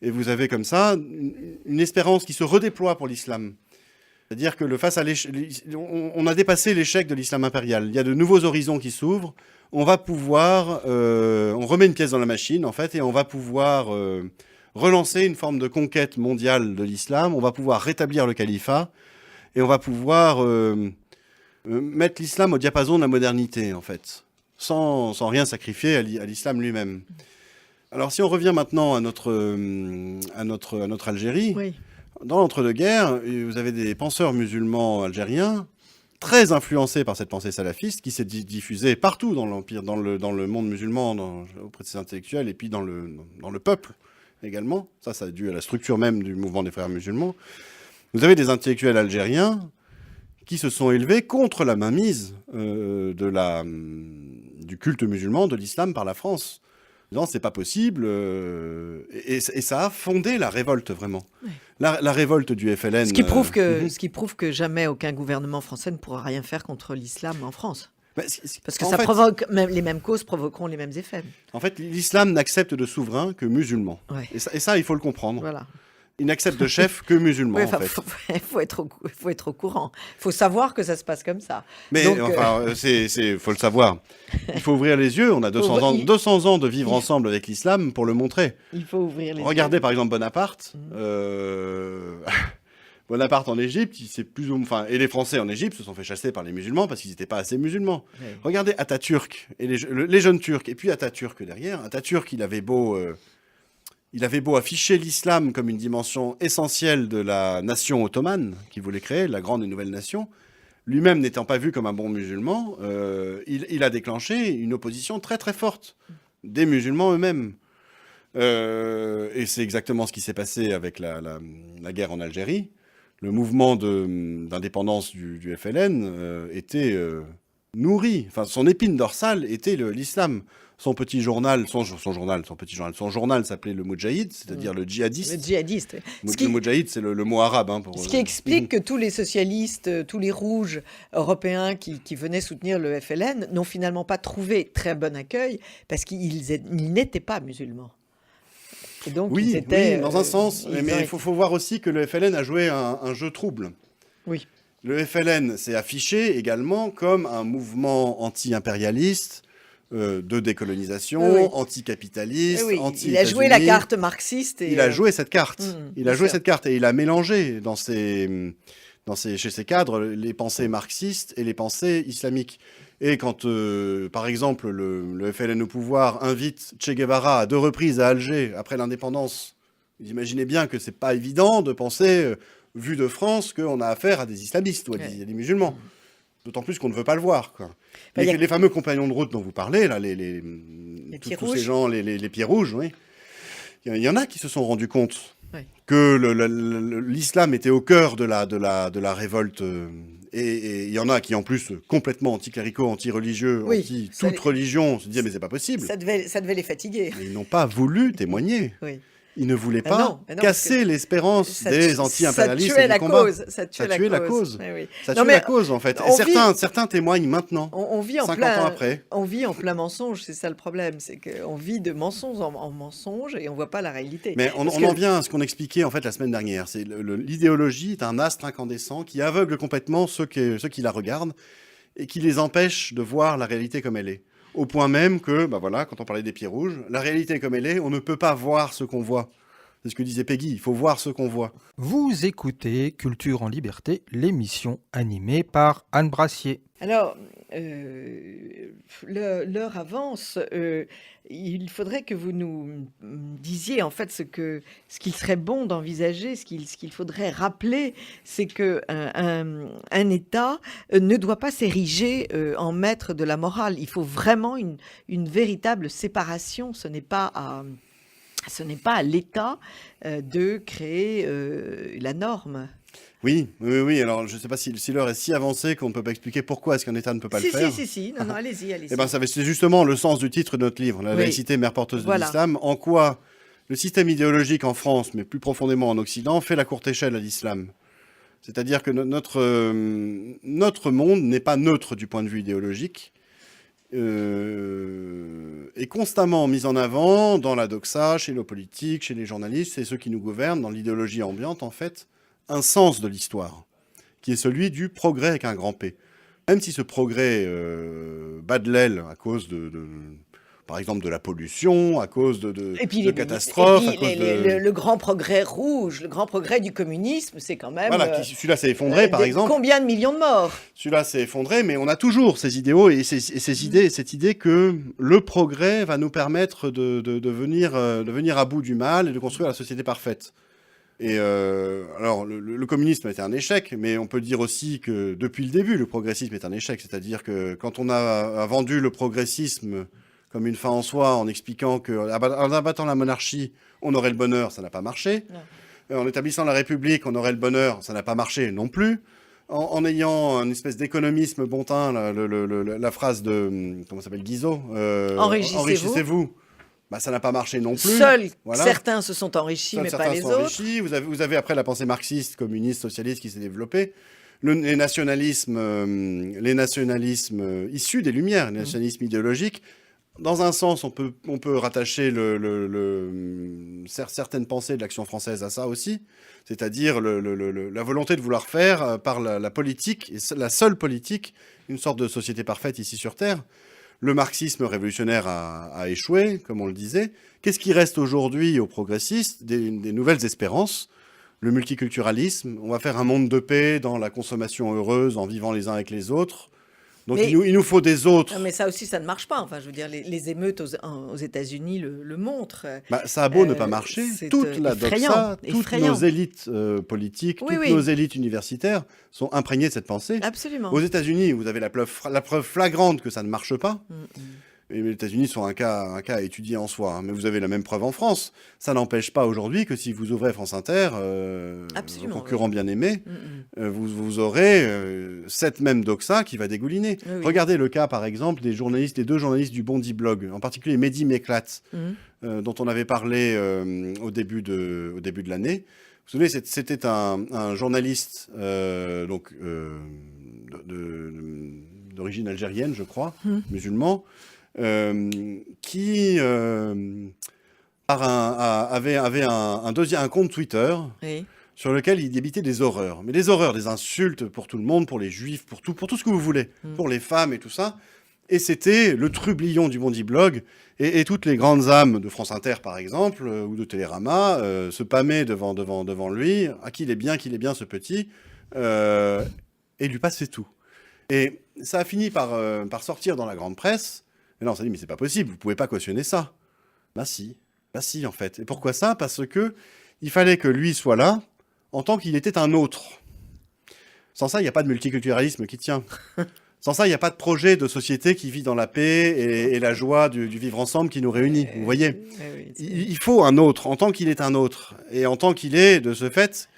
Et vous avez comme ça une espérance qui se redéploie pour l'islam. C'est-à-dire que on a dépassé l'échec de l'islam impérial. Il y a de nouveaux horizons qui s'ouvrent. On va pouvoir, on remet une pièce dans la machine, en fait, et on va pouvoir relancer une forme de conquête mondiale de l'islam. On va pouvoir rétablir le califat, et on va pouvoir mettre l'islam au diapason de la modernité, en fait, sans rien sacrifier à l'islam lui-même. Alors, si on revient maintenant à notre Algérie, Oui. dans l'entre-deux-guerres, vous avez des penseurs musulmans algériens très influencés par cette pensée salafiste qui s'est diffusée partout dans l'Empire, dans le monde musulman, auprès de ses intellectuels, et puis dans le peuple également. Ça a dû à la structure même du mouvement des frères musulmans. Vous avez des intellectuels algériens qui se sont élevés contre la mainmise du culte musulman, de l'islam par la France. Non, c'est pas possible. Et ça a fondé la révolte, vraiment. Ouais. La révolte du FLN. Ce qui prouve que jamais aucun gouvernement français ne pourra rien faire contre l'islam en France. Parce que provoque, les mêmes causes provoqueront les mêmes effets. En fait, l'islam n'accepte de souverain que musulman. Ouais. Et ça, il faut le comprendre. Voilà. Il n'accepte de chef que musulman, en fait. Faut être au courant. Il faut savoir que ça se passe comme ça. Mais donc, faut le savoir. Il faut ouvrir les yeux. On a 200 ans de vivre ensemble avec l'islam pour le montrer. Il faut ouvrir les yeux. Regardez, par exemple, Bonaparte. Bonaparte en Égypte, et les Français en Égypte se sont fait chasser par les musulmans parce qu'ils n'étaient pas assez musulmans. Oui. Regardez Atatürk et les jeunes Turcs. Et puis Atatürk derrière. Atatürk, il avait beau afficher l'islam comme une dimension essentielle de la nation ottomane qu'il voulait créer, la grande et nouvelle nation, lui-même n'étant pas vu comme un bon musulman, il a déclenché une opposition très très forte des musulmans eux-mêmes. Et c'est exactement ce qui s'est passé avec la guerre en Algérie. Le mouvement d'indépendance du FLN était nourri, enfin son épine dorsale était l'islam. Son journal s'appelait le Moudjahid, c'est-à-dire le djihadiste. Le djihadiste. Le Moudjahid, c'est le mot arabe. Ce qui explique que tous les socialistes, tous les rouges européens qui venaient soutenir le FLN n'ont finalement pas trouvé très bon accueil parce qu'ils n'étaient pas musulmans. Et donc, oui, dans un sens. Mais il faut voir aussi que le FLN a joué un jeu trouble. Oui. Le FLN s'est affiché également comme un mouvement anti-impérialiste, de décolonisation, anticapitaliste, anti-états-unis. Il a joué la carte marxiste. Il a joué cette carte. Cette carte et il a mélangé chez ses cadres les pensées marxistes et les pensées islamiques. Et quand, par exemple, le FLN au pouvoir invite Che Guevara à 2 reprises à Alger après l'indépendance, vous imaginez bien que c'est pas évident de penser, vu de France, qu'on a affaire à des islamistes ou à des musulmans. D'autant plus qu'on ne veut pas le voir, quoi. Les fameux compagnons de route dont vous parlez, là, tous ces gens, les pieds rouges, oui. Il y en a qui se sont rendus compte que l'islam était au cœur de la révolte. Et il y en a qui, en plus, complètement anticléricaux, anti-religieux, toute religion, se disaient mais c'est pas possible. Ça devait les fatiguer. Mais ils n'ont pas voulu témoigner. Oui. Il ne voulait Ah pas non, mais non, parce casser l'espérance Ça des tu- anti-impérialistes ça tuait et la du combat. cause. Ça tuait Ça tuait la cause. Oui, oui. Ça Non, tue mais la cause, en fait. Et on vit- certains témoignent maintenant, On vit en 50 plein, ans après. on vit en plein mensonge, c'est ça le problème, c'est qu'on vit de mensonge en mensonge et on voit pas la réalité. Mais on Parce on que- en vient à ce qu'on expliquait en fait la semaine dernière. C'est l'idéologie est un astre incandescent qui aveugle complètement ceux qui la regardent et qui les empêche de voir la réalité comme elle est. Au point même que, bah voilà, quand on parlait des pieds rouges, la réalité comme elle est, on ne peut pas voir ce qu'on voit. C'est ce que disait Peggy, il faut voir ce qu'on voit. Vous écoutez Culture en Liberté, l'émission animée par Anne Brassier. Alors, l'heure avance. Il faudrait que vous nous disiez en fait ce qu'il serait bon d'envisager, ce qu'il faudrait rappeler, c'est que un État ne doit pas s'ériger en maître de la morale. Il faut vraiment une véritable séparation. Ce n'est pas à l'État de créer la norme. Oui. Alors, je ne sais pas si l'heure est si avancée qu'on ne peut pas expliquer pourquoi est-ce qu'un État ne peut pas le faire. Si. Non, allez-y. Eh ben, c'est justement le sens du titre de notre livre, La Oui. laïcité, mère porteuse Voilà. de l'islam. En quoi le système idéologique en France, mais plus profondément en Occident, fait la courte échelle à l'islam. C'est-à-dire que notre monde n'est pas neutre du point de vue idéologique, est constamment mis en avant dans la doxa, chez nos politiques, chez les journalistes et ceux qui nous gouvernent, dans l'idéologie ambiante en fait, un sens de l'histoire, qui est celui du progrès avec un grand P. Même si ce progrès bat de l'aile à cause par exemple, de la pollution, à cause de catastrophes, à cause de... le grand progrès rouge, le grand progrès du communisme, c'est quand même... Voilà, celui-là s'est effondré, par exemple. Combien de millions de morts? Celui-là s'est effondré, mais on a toujours ces idéaux et ces idées, cette idée que le progrès va nous permettre de venir à bout du mal et de construire la société parfaite. Et alors, le communisme a été un échec, mais on peut dire aussi que depuis le début, le progressisme est un échec. C'est-à-dire que quand on a vendu le progressisme comme une fin en soi, en expliquant qu'en abattant la monarchie, on aurait le bonheur, ça n'a pas marché. En établissant la République, on aurait le bonheur, ça n'a pas marché non plus. En ayant une espèce d'économisme bontin, la phrase de, comment s'appelle, Guizot, enrichissez-vous, bah, ça n'a pas marché non plus. Seuls Voilà. Certains se sont enrichis, mais pas les autres. Vous avez après la pensée marxiste, communiste, socialiste qui s'est développée. Les nationalismes issus des Lumières, les nationalismes idéologiques. Dans un sens, on peut rattacher certaines pensées de l'Action française à ça aussi, c'est-à-dire la volonté de vouloir faire par la politique, et la seule politique, une sorte de société parfaite ici sur Terre. Le marxisme révolutionnaire a échoué, comme on le disait. Qu'est-ce qui reste aujourd'hui aux progressistes? Des nouvelles espérances. Le multiculturalisme, on va faire un monde de paix dans la consommation heureuse, en vivant les uns avec les autres. Donc Mais- il nous faut des autres. Non, mais ça aussi, ça ne marche pas. Enfin, je veux dire, les émeutes aux États-Unis le montrent. Bah, ça a beau ne pas marcher, c'est, toute la doxa, toutes effrayant. nos élites politiques, Oui, toutes oui. nos élites universitaires sont imprégnées de cette pensée. Absolument. Aux États-Unis, vous avez la preuve flagrante que ça ne marche pas. Et les États-Unis sont un cas à étudier en soi, hein. Mais vous avez la même preuve en France. Ça n'empêche pas aujourd'hui que si vous ouvrez France Inter, vos Absolument, concurrents oui. bien aimés, vous aurez cette même doxa qui va dégouliner. Oui, oui. Regardez le cas, par exemple, des deux journalistes du Bondi Blog, en particulier Mehdi Meklat, dont on avait parlé au début de l'année. Vous vous souvenez, c'était un journaliste d'origine algérienne, je crois, musulman, qui avait un compte Twitter Oui. sur lequel il débitait des horreurs. Mais des horreurs, des insultes pour tout le monde, pour les juifs, pour tout ce que vous voulez, pour les femmes et tout ça. Et c'était le trublion du Bondi Blog. Et toutes les grandes âmes de France Inter, par exemple, ou de Télérama, se pâmaient devant lui. Ah, qu'il est bien ce petit. Et lui passait tout. Et ça a fini par sortir dans la grande presse. Et là, on s'est dit, mais c'est pas possible, vous pouvez pas cautionner ça. Bah si, en fait. Et pourquoi ça? Parce que il fallait que lui soit là en tant qu'il était un autre. Sans ça, il n'y a pas de multiculturalisme qui tient. Sans ça, il n'y a pas de projet de société qui vit dans la paix et la joie du vivre ensemble qui nous réunit. Vous voyez? Il faut un autre, en tant qu'il est un autre. Et en tant qu'il est, de ce fait,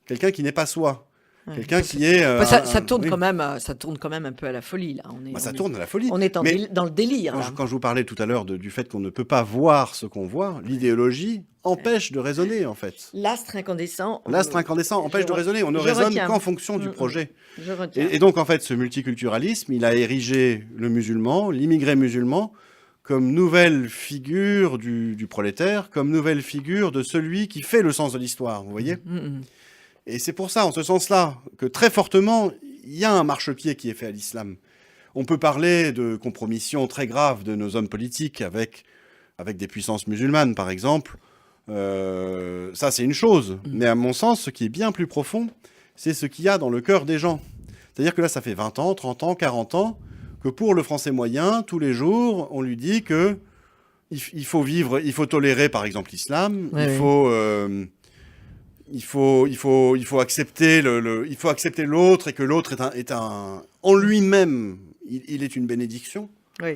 quelqu'un qui n'est pas soi. Ouais. Quelqu'un qui est... Ça tourne oui. quand même, ça tourne quand même un peu à la folie là. Ça tourne à la folie. On est Mais dans le délire. Là. quand je vous parlais tout à l'heure du fait qu'on ne peut pas voir ce qu'on voit, l'idéologie empêche de raisonner, en fait. L'astre incandescent. L'astre incandescent empêche de raisonner. On ne je raisonne retiens. qu'en fonction du projet. Je retiens. Et donc, en fait, ce multiculturalisme, il a érigé le musulman, l'immigré musulman, comme nouvelle figure du prolétaire, comme nouvelle figure de celui qui fait le sens de l'histoire, vous voyez. Et c'est pour ça, en ce sens-là, que très fortement, il y a un marchepied qui est fait à l'islam. On peut parler de compromission très grave de nos hommes politiques avec des puissances musulmanes, par exemple. Ça, c'est une chose. Mais à mon sens, ce qui est bien plus profond, c'est ce qu'il y a dans le cœur des gens. C'est-à-dire que là, ça fait 20 ans, 30 ans, 40 ans, que pour le français moyen, tous les jours, on lui dit que il faut vivre, il faut tolérer, par exemple, l'islam, il faut accepter il faut accepter l'autre et que l'autre en lui-même, il est une bénédiction. Oui.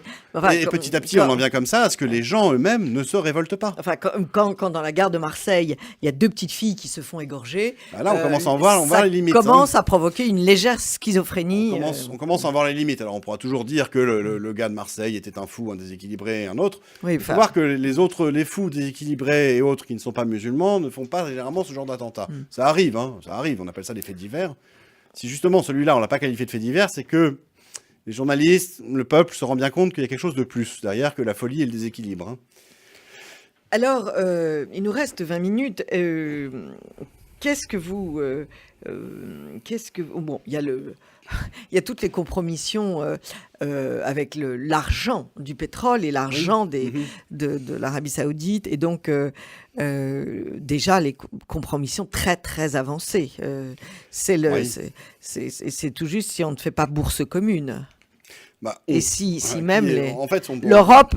Et petit à petit, on en vient comme ça à ce que les gens eux-mêmes ne se révoltent pas. Enfin, quand dans la gare de Marseille, il y a 2 petites filles qui se font égorger. Là, on commence à en voir, les limites. Ça commence à provoquer une légère schizophrénie. On commence à en voir les limites. Alors, on pourra toujours dire que le gars de Marseille était un fou, un déséquilibré et un autre. Oui, il faut voir que les fous déséquilibrés et autres qui ne sont pas musulmans ne font pas généralement ce genre d'attentat. Ça arrive, ça arrive. On appelle ça des faits divers. Si justement celui-là, on l'a pas qualifié de fait divers, c'est que les journalistes, le peuple se rend bien compte qu'il y a quelque chose de plus derrière que la folie et le déséquilibre. Alors, il nous reste 20 minutes. Qu'est-ce que vous... Bon, il y a toutes les compromissions avec l'argent du pétrole et l'argent de l'Arabie Saoudite. Et donc, déjà, les compromissions très, très avancées. C'est tout juste si on ne fait pas bourse commune. Et si même l'Europe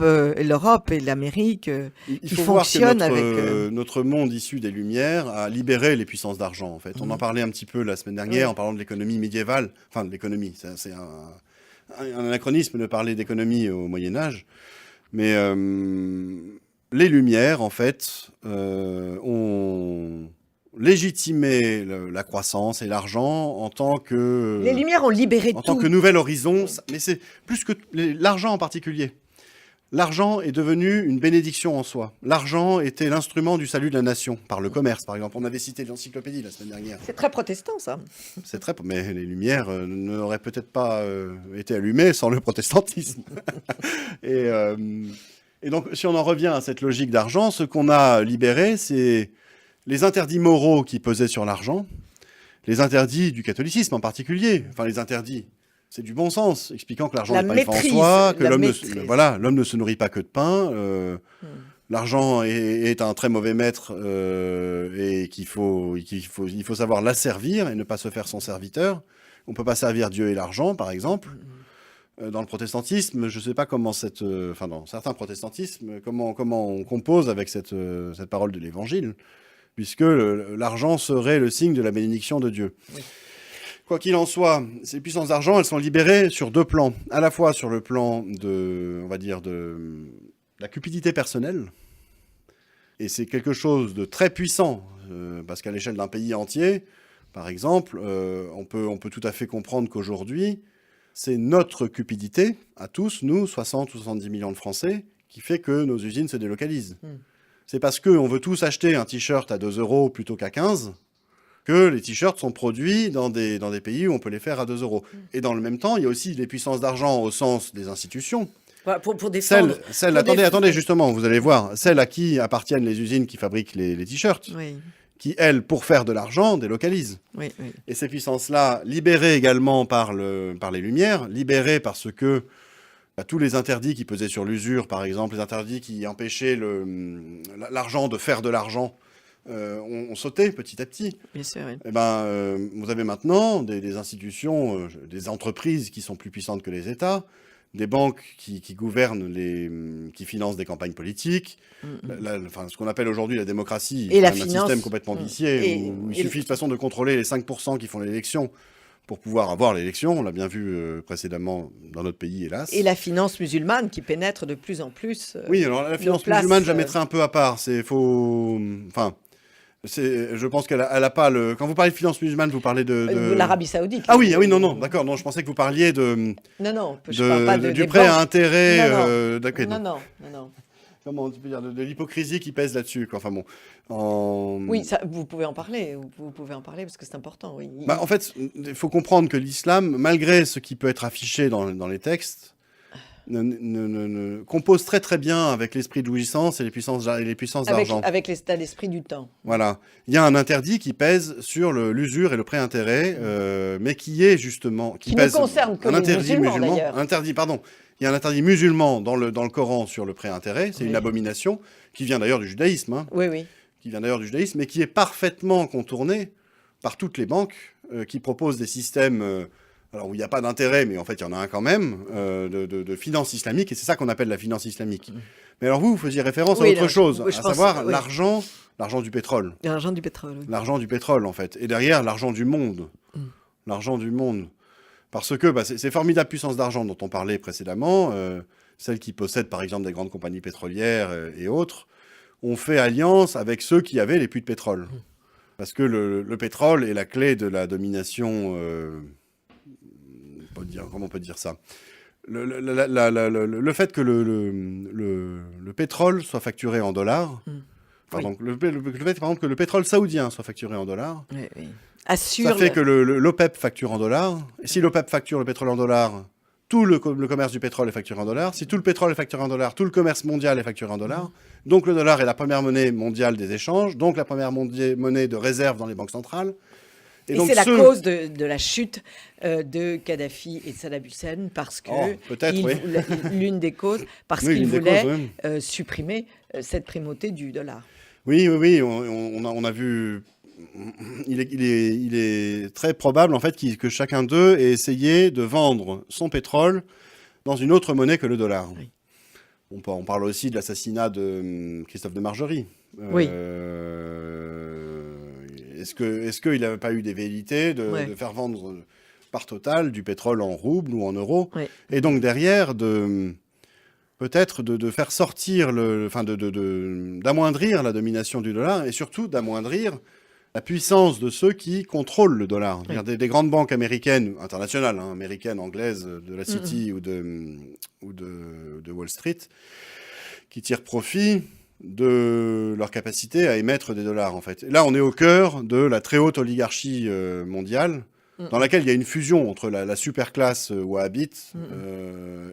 et l'Amérique il qui faut voir fonctionnent que avec... notre monde issu des Lumières a libéré les puissances d'argent, en fait. On en parlait un petit peu la semaine dernière en parlant de l'économie médiévale. Enfin, de l'économie, c'est un anachronisme de parler d'économie au Moyen-Âge. Mais les Lumières, en fait, ont légitimer la croissance et l'argent en tant que... Les Lumières ont libéré en tant que nouvel horizon, mais c'est plus que l'argent en particulier. L'argent est devenu une bénédiction en soi. L'argent était l'instrument du salut de la nation, par le commerce, par exemple. On avait cité l'encyclopédie la semaine dernière. C'est très protestant, ça. Mais les Lumières n'auraient peut-être pas été allumées sans le protestantisme. Et donc, si on en revient à cette logique d'argent, ce qu'on a libéré, c'est les interdits moraux qui pesaient sur l'argent, les interdits du catholicisme en particulier, enfin les interdits, c'est du bon sens, expliquant que l'argent n'est pas une fin en soi, que l'homme ne se nourrit pas que de pain, l'argent est un très mauvais maître et il faut savoir l'asservir et ne pas se faire son serviteur. On ne peut pas servir Dieu et l'argent, par exemple. Dans le protestantisme, je ne sais pas comment dans certains protestantismes, comment on compose avec cette parole de l'Évangile, puisque l'argent serait le signe de la bénédiction de Dieu. Oui. Quoi qu'il en soit, ces puissances d'argent, elles sont libérées sur 2 plans. À la fois sur le plan de la cupidité personnelle, et c'est quelque chose de très puissant, parce qu'à l'échelle d'un pays entier, par exemple, on peut tout à fait comprendre qu'aujourd'hui, c'est notre cupidité, à tous, nous, 60 ou 70 millions de Français, qui fait que nos usines se délocalisent. C'est parce qu'on veut tous acheter un t-shirt à 2 € plutôt qu'à 15 que les t-shirts sont produits dans des pays où on peut les faire à 2 €. Et dans le même temps, il y a aussi les puissances d'argent au sens des institutions. Pour défendre... Attendez, justement, vous allez voir. Celles à qui appartiennent les usines qui fabriquent les t-shirts, qui, elles, pour faire de l'argent, délocalisent. Et ces puissances-là, libérées également par les Lumières, libérées parce que tous les interdits qui pesaient sur l'usure, par exemple, les interdits qui empêchaient l'argent de faire de l'argent, ont sauté petit à petit. Bien sûr, oui. Vous avez maintenant des institutions, des entreprises qui sont plus puissantes que les États, des banques qui gouvernent, qui financent des campagnes politiques, ce qu'on appelle aujourd'hui la démocratie, et la un système complètement vicié, où il suffit de toute façon de contrôler les 5% qui font l'élection pour pouvoir avoir l'élection. On l'a bien vu précédemment dans notre pays, hélas. Et la finance musulmane qui pénètre de plus en plus. Oui, alors la finance musulmane, je la mettrais un peu à part. Je pense qu'elle a pas le. Quand vous parlez de finance musulmane, vous parlez de... L'Arabie Saoudite. Ah oui, non, d'accord. Non, je pensais que vous parliez Non, je parle pas du des prêt à banques. intérêt. Non, D'accord, non. comment tu peux dire de l'hypocrisie qui pèse là-dessus, quoi. Enfin bon. Oui, ça, vous pouvez en parler. Vous pouvez en parler parce que c'est important. Oui. En fait, il faut comprendre que l'islam, malgré ce qui peut être affiché dans les textes, compose très très bien avec l'esprit de jouissance et les puissances d'argent. Avec l'état d'esprit du temps. Voilà. Il y a un interdit qui pèse sur l'usure et le prêt-intérêt, mais qui est justement... Qui pèse ne concerne que les musulmans, d'ailleurs. Il y a un interdit musulman dans le Coran sur le prêt-intérêt. C'est une abomination qui vient d'ailleurs du judaïsme. Hein, oui. Qui vient d'ailleurs du judaïsme, mais qui est parfaitement contourné par toutes les banques qui proposent des systèmes... alors où il n'y a pas d'intérêt, mais en fait il y en a un quand même, de finance islamique, et c'est ça qu'on appelle la finance islamique. Mais alors vous faisiez référence à autre chose, à savoir l'argent du pétrole. L'argent du pétrole, oui. L'argent du pétrole, en fait. Et derrière, l'argent du monde. L'argent du monde. Parce que ces formidables puissances d'argent dont on parlait précédemment, celles qui possèdent par exemple des grandes compagnies pétrolières et autres, ont fait alliance avec ceux qui avaient les puits de pétrole. Parce que le pétrole est la clé de la domination... comment on peut dire ça, le fait que le pétrole soit facturé en dollars, donc le fait par exemple que le pétrole saoudien soit facturé en dollars, ça fait que l'OPEP facture en dollars, et si l'OPEP facture le pétrole en dollars, tout le commerce du pétrole est facturé en dollars, si tout le pétrole est facturé en dollars, tout le commerce mondial est facturé en dollars, donc le dollar est la première monnaie mondiale des échanges, donc la première monnaie de réserve dans les banques centrales. Et c'est la cause de la chute de Kadhafi et de Saddam Hussein, parce que l'une des causes, parce qu'il voulait supprimer cette primauté du dollar. Oui, on a vu. Il est très probable en fait que chacun d'eux ait essayé de vendre son pétrole dans une autre monnaie que le dollar. Oui. On parle aussi de l'assassinat de Christophe de Margerie. Oui. Est-ce qu'il n'avait pas eu des velléités de faire vendre par Total du pétrole en roubles ou en euros, et donc derrière peut-être de faire sortir d'amoindrir la domination du dollar, et surtout d'amoindrir la puissance de ceux qui contrôlent le dollar. Des grandes banques américaines, internationales, américaines, anglaises, de la City ou de Wall Street, qui tirent profit de leur capacité à émettre des dollars, en fait. Et là, on est au cœur de la très haute oligarchie mondiale, dans laquelle il y a une fusion entre la superclasse wahhabite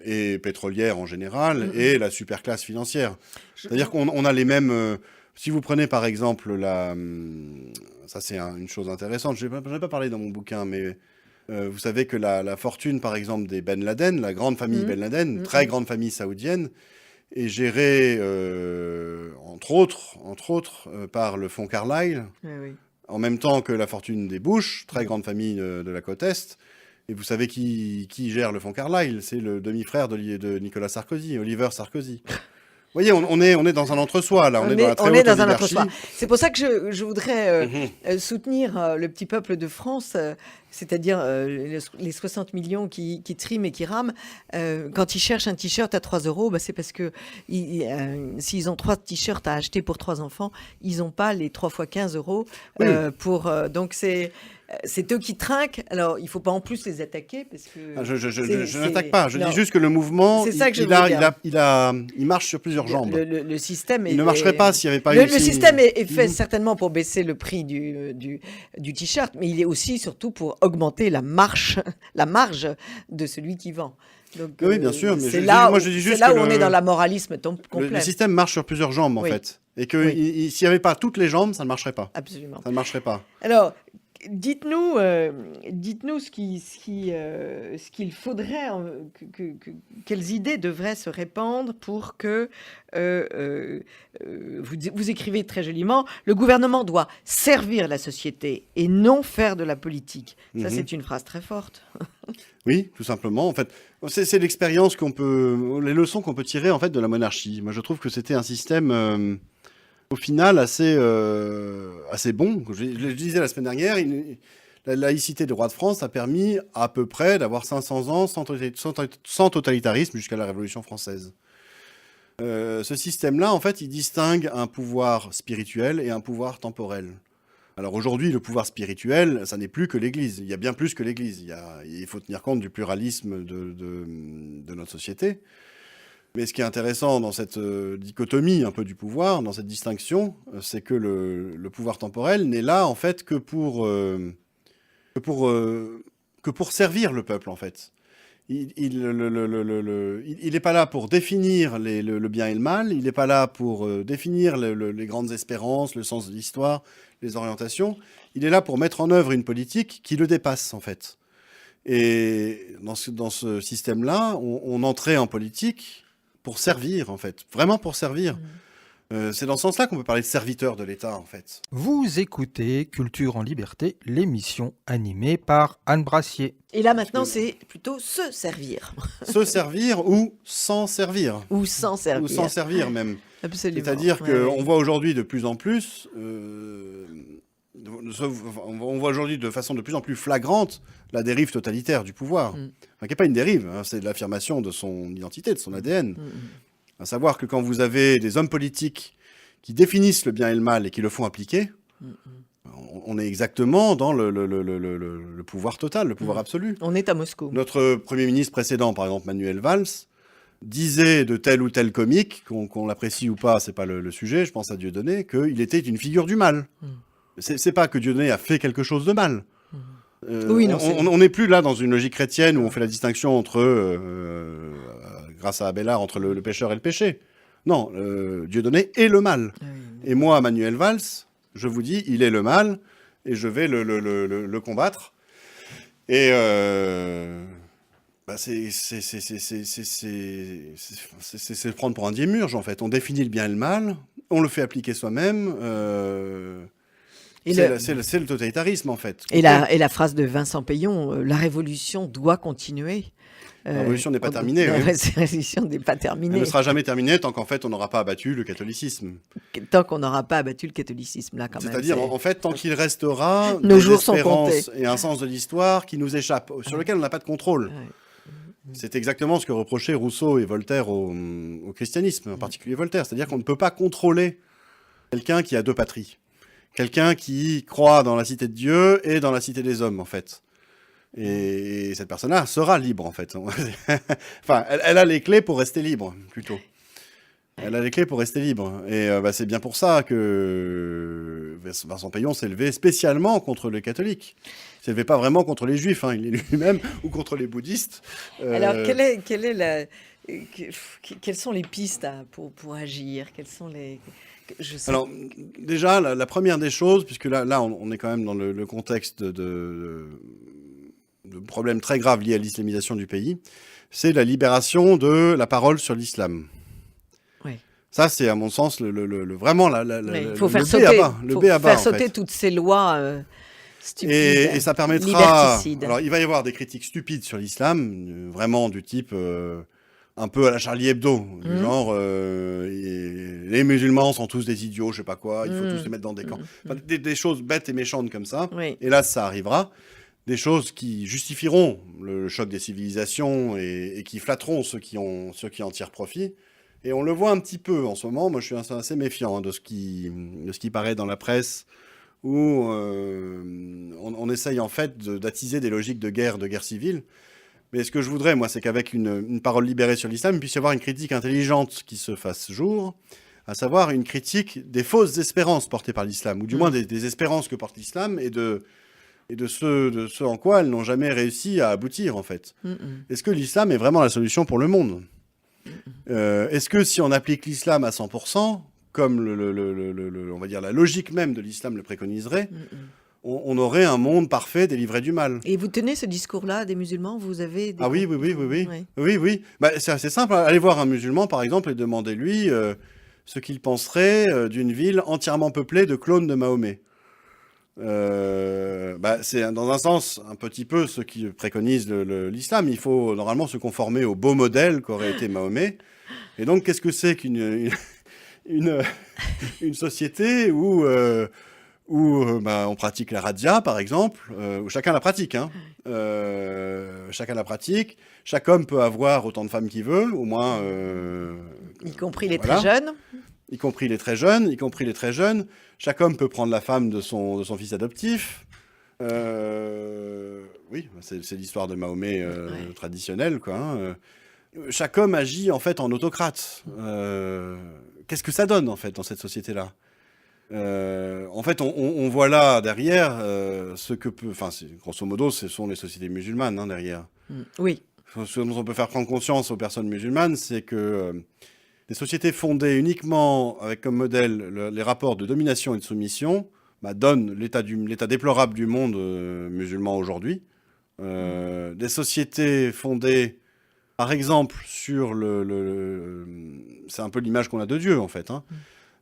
et pétrolière en général, et la superclasse financière. C'est-à-dire qu'on a les mêmes... si vous prenez par exemple ça c'est une chose intéressante, je n'en ai pas parlé dans mon bouquin, mais vous savez que la fortune par exemple des Ben Laden, la grande famille Ben Laden, très grande famille saoudienne, est gérée entre autres par le fonds Carlyle, en même temps que la fortune des Bush, très grande famille de la côte Est. Et vous savez qui gère le fonds Carlyle? C'est le demi-frère de Nicolas Sarkozy, Oliver Sarkozy. Vous voyez, on est dans un entre-soi, là. On est dans la très haute oligarchie. C'est pour ça que je voudrais soutenir le petit peuple de France, c'est-à-dire les 60 millions qui triment et qui rament. Quand ils cherchent un t-shirt à 3 €, c'est parce que s'ils ont 3 t-shirts à acheter pour 3 enfants, ils n'ont pas les 3 fois 15 € pour... donc c'est eux qui trinquent. Alors, il ne faut pas en plus les attaquer parce que... je n'attaque pas. Je dis juste que le mouvement, il marche sur plusieurs jambes. Le système il ne marcherait pas s'il n'y avait pas eu... Le système est fait certainement pour baisser le prix du t-shirt, mais il est aussi surtout pour augmenter la marge de celui qui vend. Donc, oui, bien sûr. Mais c'est là où on est dans l'amoralisme complet. Le système marche sur plusieurs jambes, en fait. Et que s'il n'y avait pas toutes les jambes, ça ne marcherait pas. Absolument. Ça ne marcherait pas. Alors... Dites-nous ce qu'il faudrait, quelles idées devraient se répandre pour que, vous écrivez très joliment, le gouvernement doit servir la société et non faire de la politique. Ça, c'est une phrase très forte. Oui, tout simplement. En fait, c'est l'expérience les leçons qu'on peut tirer en fait de la monarchie. Moi, je trouve que c'était un système... au final, assez bon. Je le disais la semaine dernière, la laïcité du roi de France a permis à peu près d'avoir 500 ans sans totalitarisme jusqu'à la Révolution française. Ce système-là, en fait, il distingue un pouvoir spirituel et un pouvoir temporel. Alors aujourd'hui, le pouvoir spirituel, ça n'est plus que l'Église. Il y a bien plus que l'Église. Il faut tenir compte du pluralisme de notre société. Mais ce qui est intéressant dans cette dichotomie un peu du pouvoir, dans cette distinction, c'est que le pouvoir temporel n'est là, en fait, que pour servir le peuple, en fait. Il n'est pas là pour définir le bien et le mal, il n'est pas là pour définir les grandes espérances, le sens de l'histoire, les orientations. Il est là pour mettre en œuvre une politique qui le dépasse, en fait. Et dans ce système-là, on entrait en politique pour servir, en fait. Vraiment pour servir. C'est dans ce sens-là qu'on peut parler de serviteur de l'État, en fait. Vous écoutez Culture en Liberté, l'émission animée par Anne Brassier. Et là, maintenant, c'est plutôt se servir. Se servir ou s'en servir. Ou s'en servir. Ou s'en servir, même. Absolument. C'est-à-dire qu'on voit aujourd'hui de plus en plus, on voit aujourd'hui de façon de plus en plus flagrante la dérive totalitaire du pouvoir. Enfin, qui n'est pas une dérive, hein, c'est l'affirmation de son identité, de son ADN. À savoir que quand vous avez des hommes politiques qui définissent le bien et le mal et qui le font appliquer, on est exactement dans le pouvoir total, le pouvoir absolu. On est à Moscou. Notre Premier ministre précédent, par exemple Manuel Valls, disait de tel ou tel comique, qu'on l'apprécie ou pas, c'est pas le sujet, je pense à Dieudonné, qu'il était une figure du mal. C'est pas que Dieudonné a fait quelque chose de mal. Oui, non, on n'est plus là dans une logique chrétienne où on fait la distinction entre, grâce à Abélard, entre le pécheur et le péché. Non, Dieudonné est le mal. Et moi, Manuel Valls, je vous dis, il est le mal, et je vais le combattre. Et c'est le prendre pour un diémurge, en fait. On définit le bien et le mal, on le fait appliquer soi-même. C'est le totalitarisme, en fait. Et la phrase de Vincent Payon, la révolution doit continuer. La révolution n'est pas terminée. La oui. révolution n'est pas terminée. Elle ne sera jamais terminée tant qu'en fait on n'aura pas abattu le catholicisme. Tant qu'on n'aura pas abattu le catholicisme, là, quand même. C'est-à-dire, en fait, tant qu'il restera Nos des jours sont espérances comptés. et un sens de l'histoire qui nous échappent, sur lequel on n'a pas de contrôle. C'est exactement ce que reprochaient Rousseau et Voltaire au christianisme, en particulier Voltaire. C'est-à-dire qu'on ne peut pas contrôler quelqu'un qui a deux patries. Quelqu'un qui croit dans la cité de Dieu et dans la cité des hommes, en fait. Et cette personne-là sera libre, en fait. Enfin, elle a les clés pour rester libre, plutôt. Elle a les clés pour rester libre. Et c'est bien pour ça que Vincent Payon s'est levé spécialement contre les catholiques. Il s'est levé pas vraiment contre les juifs, hein, il est lui-même, ou contre les bouddhistes. Alors, quelles sont les pistes pour agir? Quelles sont les... Alors, déjà, la première des choses, puisque là on est quand même dans le contexte de problèmes très graves liés à l'islamisation du pays, c'est la libération de la parole sur l'islam. Oui. Ça, c'est à mon sens vraiment Il faut le faire B sauter, à bas. Le B à bas, faire en sauter fait. toutes ces lois stupides, et ça permettra... liberticides. Alors, il va y avoir des critiques stupides sur l'islam, vraiment du type... un peu à la Charlie Hebdo, du genre les musulmans sont tous des idiots, je sais pas quoi, il faut tous les mettre dans des camps. Enfin, des choses bêtes et méchantes comme ça. Oui. Et là, ça arrivera. Des choses qui justifieront le choc des civilisations et qui flatteront ceux qui en tirent profit. Et on le voit un petit peu en ce moment. Moi, je suis assez méfiant de ce qui paraît dans la presse, où on essaye en fait d'attiser des logiques de guerre civile. Mais ce que je voudrais, moi, c'est qu'avec une parole libérée sur l'islam, il puisse y avoir une critique intelligente qui se fasse jour, à savoir une critique des fausses espérances portées par l'islam, ou du moins des espérances que porte l'islam, et de ce en quoi elles n'ont jamais réussi à aboutir, en fait. Est-ce que l'islam est vraiment la solution pour le monde ? Est-ce que si on applique l'islam à 100%, comme on va dire la logique même de l'islam le préconiserait, on aurait un monde parfait délivré du mal. Et vous tenez ce discours-là des musulmans? Vous avez des... Ah oui. Oui. Bah, c'est assez simple. Allez voir un musulman, par exemple, et demandez-lui ce qu'il penserait d'une ville entièrement peuplée de clones de Mahomet. C'est dans un sens un petit peu ce qui préconise l'islam. Il faut normalement se conformer au beau modèle qu'aurait été Mahomet. Et donc, qu'est-ce que c'est qu'une société où on pratique la radia, par exemple, où chacun la pratique. Hein. Chacun la pratique. Chaque homme peut avoir autant de femmes qu'il veut, au moins Y compris les voilà. très jeunes. Y compris les très jeunes, y compris les très jeunes. Chaque homme peut prendre la femme de son fils adoptif. Oui, c'est l'histoire de Mahomet Ouais. traditionnelle, quoi. Hein. Chaque homme agit en fait en autocrate. Qu'est-ce que ça donne en fait dans cette société-là? En fait, on voit là derrière ce que peut, enfin, grosso modo, ce sont les sociétés musulmanes hein, derrière. Oui. Ce dont on peut faire prendre conscience aux personnes musulmanes, c'est que des sociétés fondées uniquement avec comme modèle les rapports de domination et de soumission donnent l'état déplorable du monde musulman aujourd'hui. Des sociétés fondées, par exemple, sur c'est un peu l'image qu'on a de Dieu en fait, hein,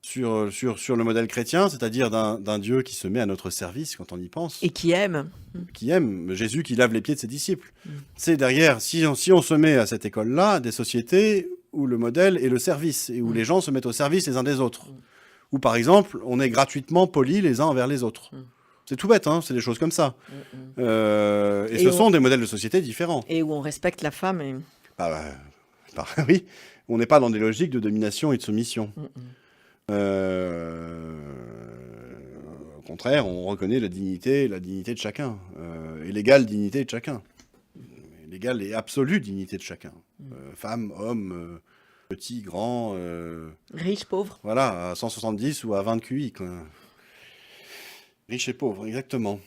sur le modèle chrétien, c'est-à-dire d'un Dieu qui se met à notre service quand on y pense. Et qui aiment. Qui aime Jésus qui lave les pieds de ses disciples. C'est derrière, si on se met à cette école-là, des sociétés où le modèle est le service et où les gens se mettent au service les uns des autres. Où par exemple, on est gratuitement polis les uns envers les autres. C'est tout bête, hein, c'est des choses comme ça. Et ce sont des modèles de société différents. Et où on respecte la femme. Et... oui, on n'est pas dans des logiques de domination et de soumission. Au contraire, on reconnaît la dignité de chacun, et l'égale dignité de chacun, l'égale et absolue dignité de chacun, femme, homme, petit, grand, riche, pauvre. Voilà, à 170 ou à 20 QI, quoi. Riche et pauvre, exactement.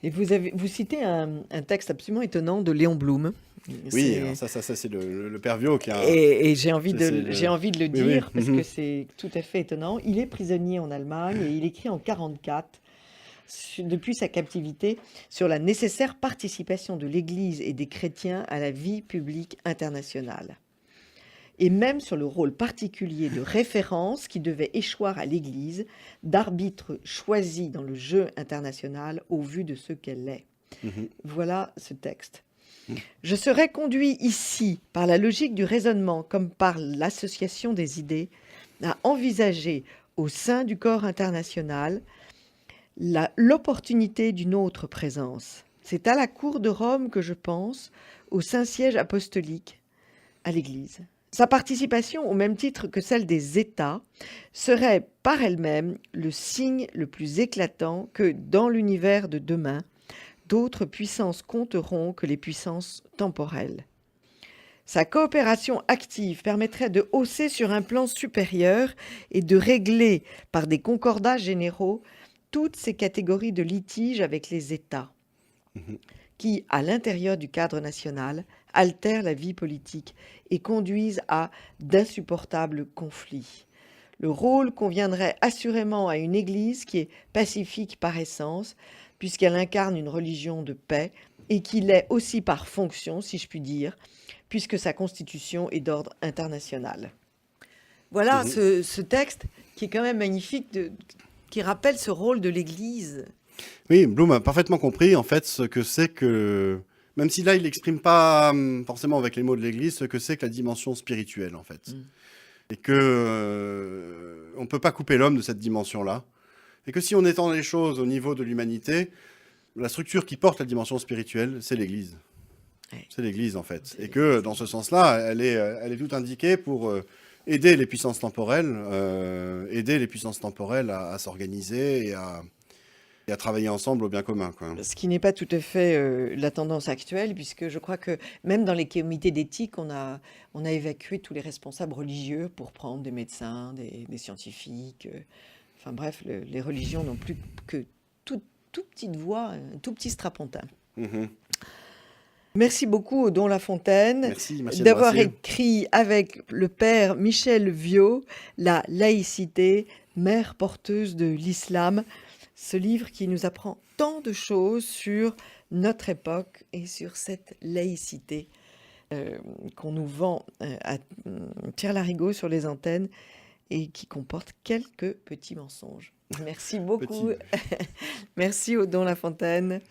Et vous citez un texte absolument étonnant de Léon Blum. Oui, alors ça c'est le père Viau qui a... Et j'ai envie de le dire oui. parce que c'est tout à fait étonnant. Il est prisonnier en Allemagne et il écrit en 1944, depuis sa captivité, sur la nécessaire participation de l'Église et des chrétiens à la vie publique internationale. Et même sur le rôle particulier de référence qui devait échoir à l'Église, d'arbitre choisi dans le jeu international au vu de ce qu'elle est. Voilà ce texte. Je serais conduit ici par la logique du raisonnement comme par l'association des idées à envisager au sein du corps international l'opportunité d'une autre présence. C'est à la cour de Rome que je pense, au Saint-Siège apostolique, à l'Église. Sa participation, au même titre que celle des États, serait par elle-même le signe le plus éclatant que, dans l'univers de demain, d'autres puissances compteront que les puissances temporelles. Sa coopération active permettrait de hausser sur un plan supérieur et de régler, par des concordats généraux, toutes ces catégories de litiges avec les États, qui, à l'intérieur du cadre national, altèrent la vie politique et conduisent à d'insupportables conflits. Le rôle conviendrait assurément à une Église qui est pacifique par essence, puisqu'elle incarne une religion de paix, et qui l'est aussi par fonction, si je puis dire, puisque sa constitution est d'ordre international. Voilà ce texte qui est quand même magnifique, qui rappelle ce rôle de l'Église. Oui, Blum a parfaitement compris en fait ce que c'est que, même si là il n'exprime pas forcément avec les mots de l'Église, ce que c'est que la dimension spirituelle en fait. Et que on ne peut pas couper l'homme de cette dimension-là. Et que si on étend les choses au niveau de l'humanité, la structure qui porte la dimension spirituelle, c'est l'Église. Ouais. C'est l'Église, en fait. Et que, dans ce sens-là, elle est tout indiquée pour aider les puissances temporelles, à s'organiser et à travailler ensemble au bien commun, quoi. Ce qui n'est pas tout à fait la tendance actuelle, puisque je crois que même dans les comités d'éthique, on a évacué tous les responsables religieux pour prendre des médecins, des scientifiques... Enfin bref, les religions n'ont plus que toute petite voix, un tout petit strapontin. Merci beaucoup, Odon Lafontaine, Merci d'avoir Brassier. écrit avec le père Michel Viau, La laïcité, mère porteuse de l'islam, ce livre qui nous apprend tant de choses sur notre époque et sur cette laïcité qu'on nous vend à tire-larigot sur les antennes, et qui comporte quelques petits mensonges. Merci beaucoup. Merci Odon Lafontaine.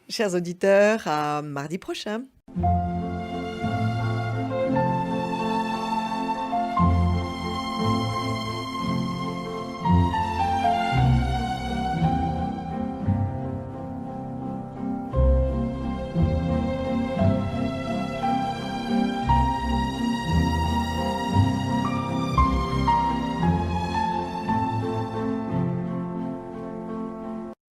Chers auditeurs, à mardi prochain.